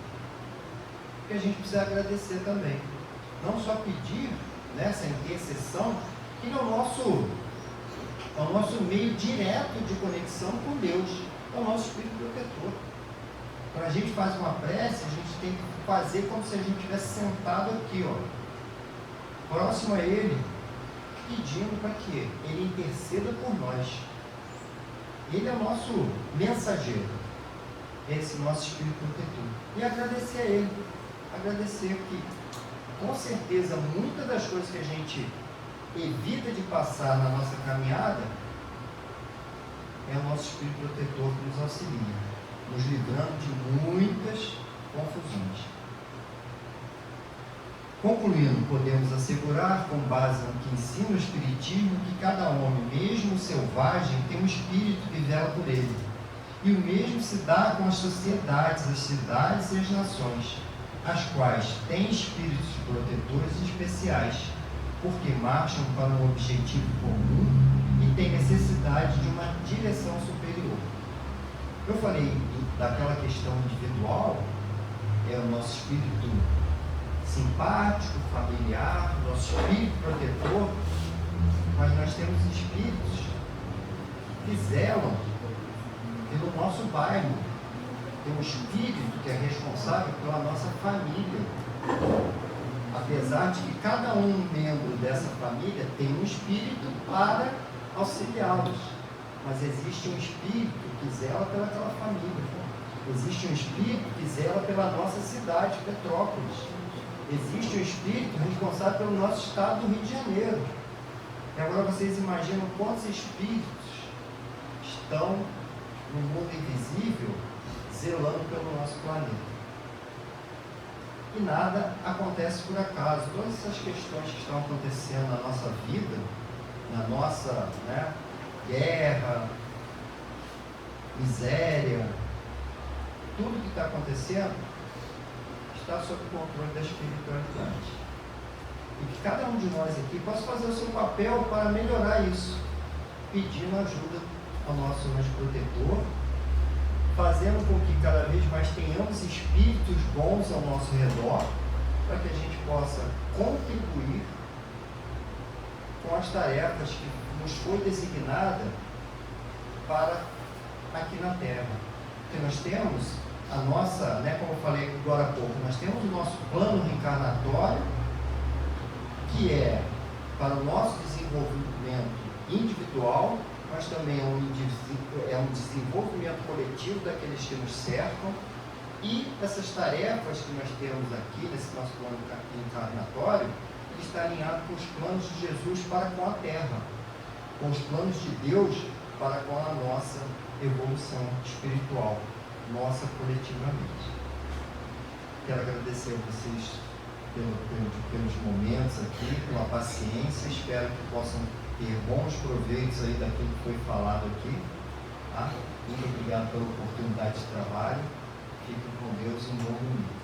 Porque a gente precisa agradecer também. Não só pedir nessa intercessão, que é o nosso meio direto de conexão com Deus, é o nosso Espírito Protetor. Quando a gente faz uma prece, a gente tem que fazer como se a gente estivesse sentado aqui, próximo a Ele, pedindo para que Ele interceda por nós. Ele é o nosso mensageiro, esse nosso Espírito Protetor. E agradecer a Ele, agradecer que, com certeza, muitas das coisas que a gente evita de passar na nossa caminhada, é o nosso Espírito Protetor que nos auxilia, nos livrando de muitas confusões. Concluindo, podemos assegurar, com base no que ensina o Espiritismo, que cada homem, mesmo selvagem, tem um espírito que vela por ele. E o mesmo se dá com as sociedades, as cidades e as nações, as quais têm espíritos protetores especiais, porque marcham para um objetivo comum e têm necessidade de uma direção superior. Eu falei daquela questão individual, é o nosso espírito simpático, familiar, nosso espírito protetor, mas nós temos espíritos que zelam pelo nosso bairro. Tem um espírito que é responsável pela nossa família. Apesar de que cada um membro dessa família tem um espírito para auxiliá-los, mas existe um espírito que zela pelaquela família. Existe um espírito que zela pela nossa cidade, Petrópolis. Existe um espírito responsável pelo nosso estado do Rio de Janeiro. E agora vocês imaginam quantos espíritos estão no mundo invisível zelando pelo nosso planeta. E nada acontece por acaso. Todas essas questões que estão acontecendo na nossa vida, na nossa guerra, miséria, tudo que está acontecendo está sob o controle da espiritualidade. E que cada um de nós aqui possa fazer o seu papel para melhorar isso, pedindo ajuda ao nosso anjo protetor, fazendo com que cada vez mais tenhamos espíritos bons ao nosso redor, para que a gente possa contribuir com as tarefas que nos foi designada para aqui na Terra. Porque nós temos a nossa, como eu falei agora há pouco, nós temos o nosso plano reencarnatório, que é para o nosso desenvolvimento individual, mas também é um desenvolvimento coletivo daqueles que nos cercam, e essas tarefas que nós temos aqui nesse nosso plano encarnatório está alinhado com os planos de Jesus para com a Terra, com os planos de Deus para com a nossa evolução espiritual, nossa coletivamente. Quero agradecer a vocês pelos momentos aqui, pela paciência, espero que possam ter bons proveitos aí daquilo que foi falado aqui. Tá? Muito obrigado pela oportunidade de trabalho. Fiquem com Deus e um bom domingo.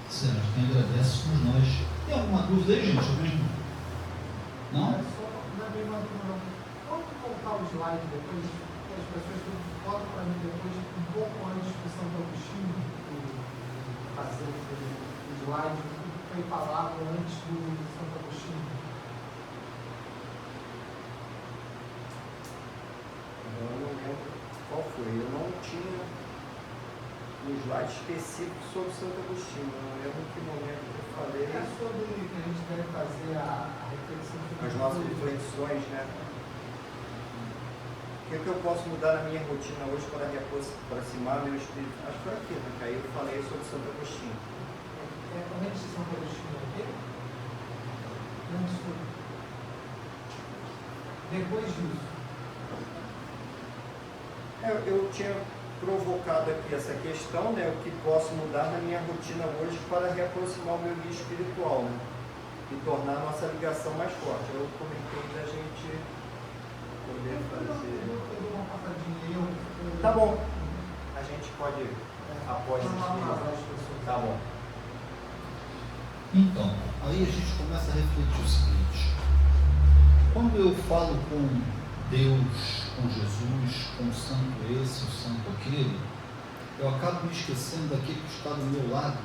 Certo, quem agradece somos nós. Tem alguma dúvida aí, gente? Não? slide depois, as pessoas botam para mim depois um pouco antes do Santo Agostinho, fazer o slide, o que foi falado antes do Santo Agostinho. Eu não lembro qual foi. Eu não tinha um slide específico sobre Santo Agostinho. Eu não lembro em que momento que eu falei. É sobre que a gente deve fazer a reflexão sobre As nossas reflexões, né? O que eu posso mudar na minha rotina hoje para aproximar meu espírito? Acho que foi aqui, né? Que aí eu falei sobre Santo Agostinho. Antes de Santo Agostinho, ok? Antes do... Depois disso. Eu tinha provocado aqui essa questão, né? O que posso mudar na minha rotina hoje para reaproximar o meu guia espiritual, né? E tornar a nossa ligação mais forte. Eu comentei da gente poder fazer. Eu dou uma passadinha. Tá bom. A gente pode, após isso. Tá bom. Então, aí a gente começa a refletir o seguinte: quando eu falo com Deus, com Jesus, com o santo esse, o santo aquele, eu acabo me esquecendo daquele que está do meu lado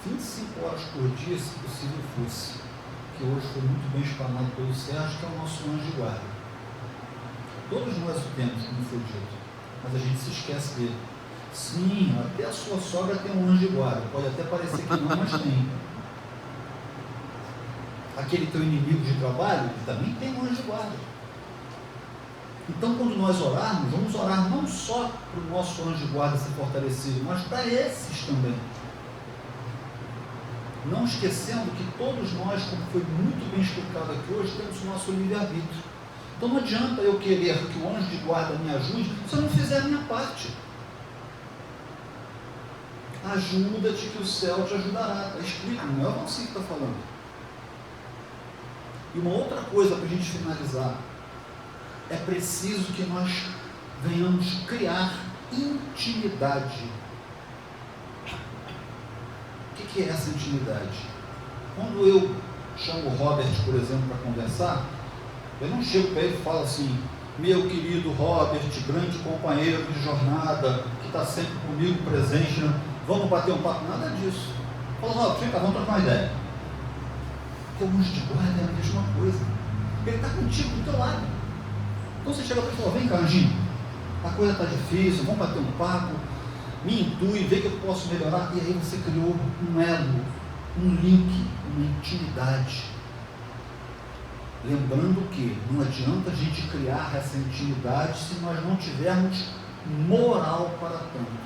25 horas por dia, se possível fosse, que hoje foi muito bem explanado pelo Sérgio, que é o nosso anjo de guarda. Todos nós o temos, como foi dito, mas a gente se esquece dele. Sim, até a sua sogra tem um anjo de guarda, pode até parecer que não, mas tem. Aquele teu inimigo de trabalho, ele também tem um anjo de guarda. Então, quando nós orarmos, vamos orar não só para o nosso anjo de guarda ser fortalecido, mas para esses também. Não esquecendo que todos nós, como foi muito bem explicado aqui hoje, temos o nosso livre-arbítrio. Então não adianta eu querer que o anjo de guarda me ajude se eu não fizer a minha parte. Ajuda-te que o céu te ajudará. Está escrito, não é você que está falando. E uma outra coisa para a gente finalizar. É preciso que nós venhamos criar intimidade. O que é essa intimidade? Quando eu chamo o Robert, por exemplo, para conversar, eu não chego para ele e falo assim: meu querido Robert, grande companheiro de jornada, que está sempre comigo presente, né? Vamos bater um papo, nada disso. Eu falo: Robert, vem cá, vamos trocar uma ideia. Porque o anjo de guarda é a mesma coisa. Ele está contigo, do teu lado. Então você chega para ele e fala: vem cá, anjinho, a coisa está difícil, vamos bater um papo, me intui, vê que eu posso melhorar. E aí você criou um elo, um link, uma intimidade. Lembrando que não adianta a gente criar essa intimidade se nós não tivermos moral para tanto.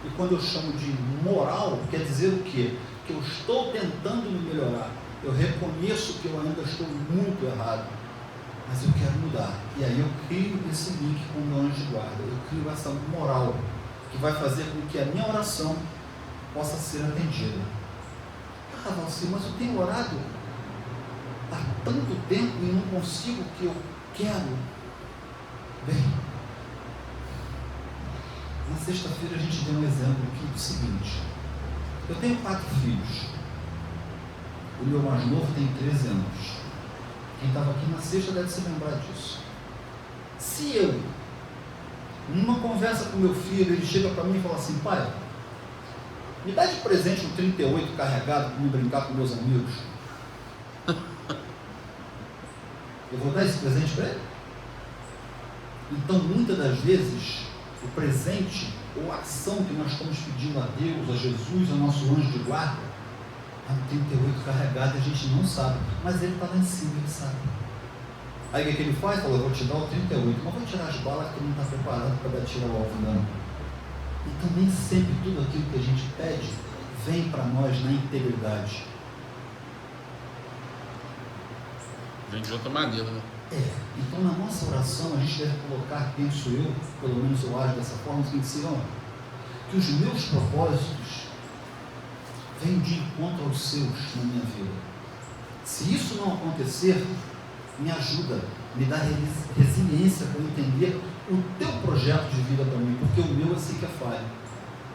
E quando eu chamo de moral, quer dizer o quê? Que eu estou tentando me melhorar. Eu reconheço que eu ainda estou muito errado, mas eu quero mudar. E aí eu crio esse link com o meu anjo de guarda. Eu crio essa moral que vai fazer com que a minha oração possa ser atendida. Ah, Valci, mas eu tenho orado há tanto tempo e não consigo o que eu quero. Bem, na sexta-feira a gente deu um exemplo aqui do seguinte: eu tenho 4 filhos, o meu mais novo tem 13 anos. Quem estava aqui na sexta deve se lembrar disso. Se eu, numa conversa com meu filho, ele chega para mim e fala assim: pai, me dá de presente um 38 carregado para me brincar com meus amigos. Eu vou dar esse presente para ele? Então, muitas das vezes, o presente ou a ação que nós estamos pedindo a Deus, a Jesus, ao nosso anjo de guarda, é um 38 carregado e a gente não sabe, mas ele está lá em cima, ele sabe. Aí o que ele faz? Fala: eu vou te dar o 38, mas vou tirar as balas que tu não está preparado para dar tiro ao alvo, não. Então, nem sempre tudo aquilo que a gente pede vem para nós na integridade. Vem de outra maneira, né? Então na nossa oração a gente deve colocar, penso eu, pelo menos eu acho dessa forma, o seguinte: Senhor, que os meus propósitos venham de encontro aos seus na minha vida. Se isso não acontecer, me ajuda, me dá resiliência para entender o teu projeto de vida para mim, porque o meu eu sei que é falho.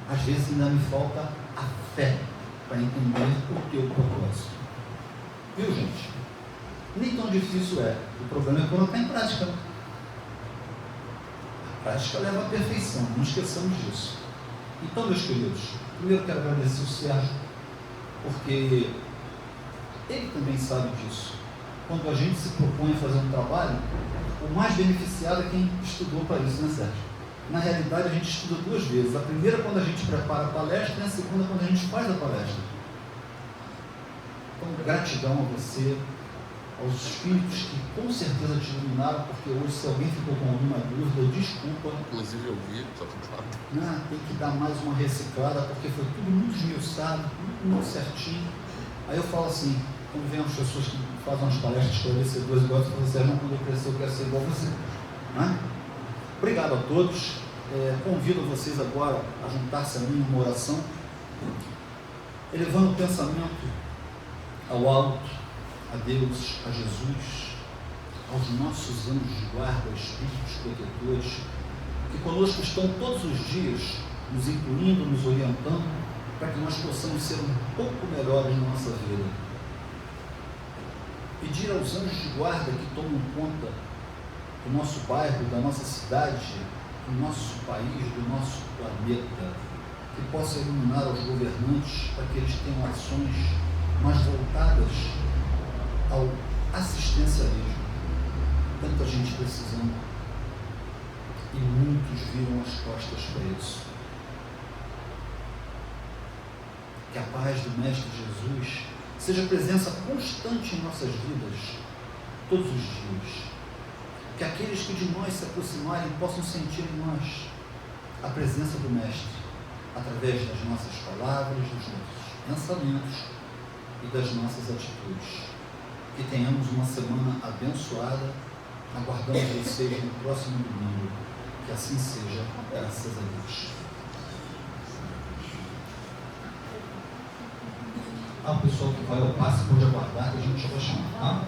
Às vezes ainda me falta a fé para entender o teu propósito. Viu, gente? Nem tão difícil é. O problema é colocar em prática. Prática leva à perfeição, não esqueçamos disso. Então, meus queridos, primeiro quero agradecer o Sérgio, porque ele também sabe disso. Quando a gente se propõe a fazer um trabalho, o mais beneficiado é quem estudou para isso, né, Sérgio? Na realidade, a gente estuda duas vezes. A primeira é quando a gente prepara a palestra e a segunda é quando a gente faz a palestra. Então, gratidão a você, aos espíritos que com certeza te iluminaram, porque hoje, se alguém ficou com alguma dúvida, desculpa. Inclusive eu vi, só que claro. Tem que dar mais uma reciclada, porque foi tudo muito esmiuçado, muito certinho. Aí eu falo assim, quando vem as pessoas que fazem umas palestras esclarecedoras, igual você falou assim, não, quando eu crescer eu quero ser igual a você. Obrigado a todos. Convido vocês agora a juntar-se a mim em uma oração, elevando o pensamento ao alto, a Deus, a Jesus, aos nossos anjos de guarda, espíritos protetores, que conosco estão todos os dias, nos incluindo, nos orientando, para que nós possamos ser um pouco melhores na nossa vida. Pedir aos anjos de guarda que tomem conta do nosso bairro, da nossa cidade, do nosso país, do nosso planeta, que possa iluminar aos governantes para que eles tenham ações mais voltadas ao assistencialismo. Tanta gente precisando e muitos viram as costas para isso. Que a paz do Mestre Jesus seja presença constante em nossas vidas, todos os dias. Que aqueles que de nós se aproximarem possam sentir em nós a presença do Mestre, através das nossas palavras, dos nossos pensamentos e das nossas atitudes. Que tenhamos uma semana abençoada. Aguardamos vocês no próximo domingo. Que assim seja, graças a Deus. O pessoal que vai ao passe pode aguardar, que a gente já vai chamar, tá?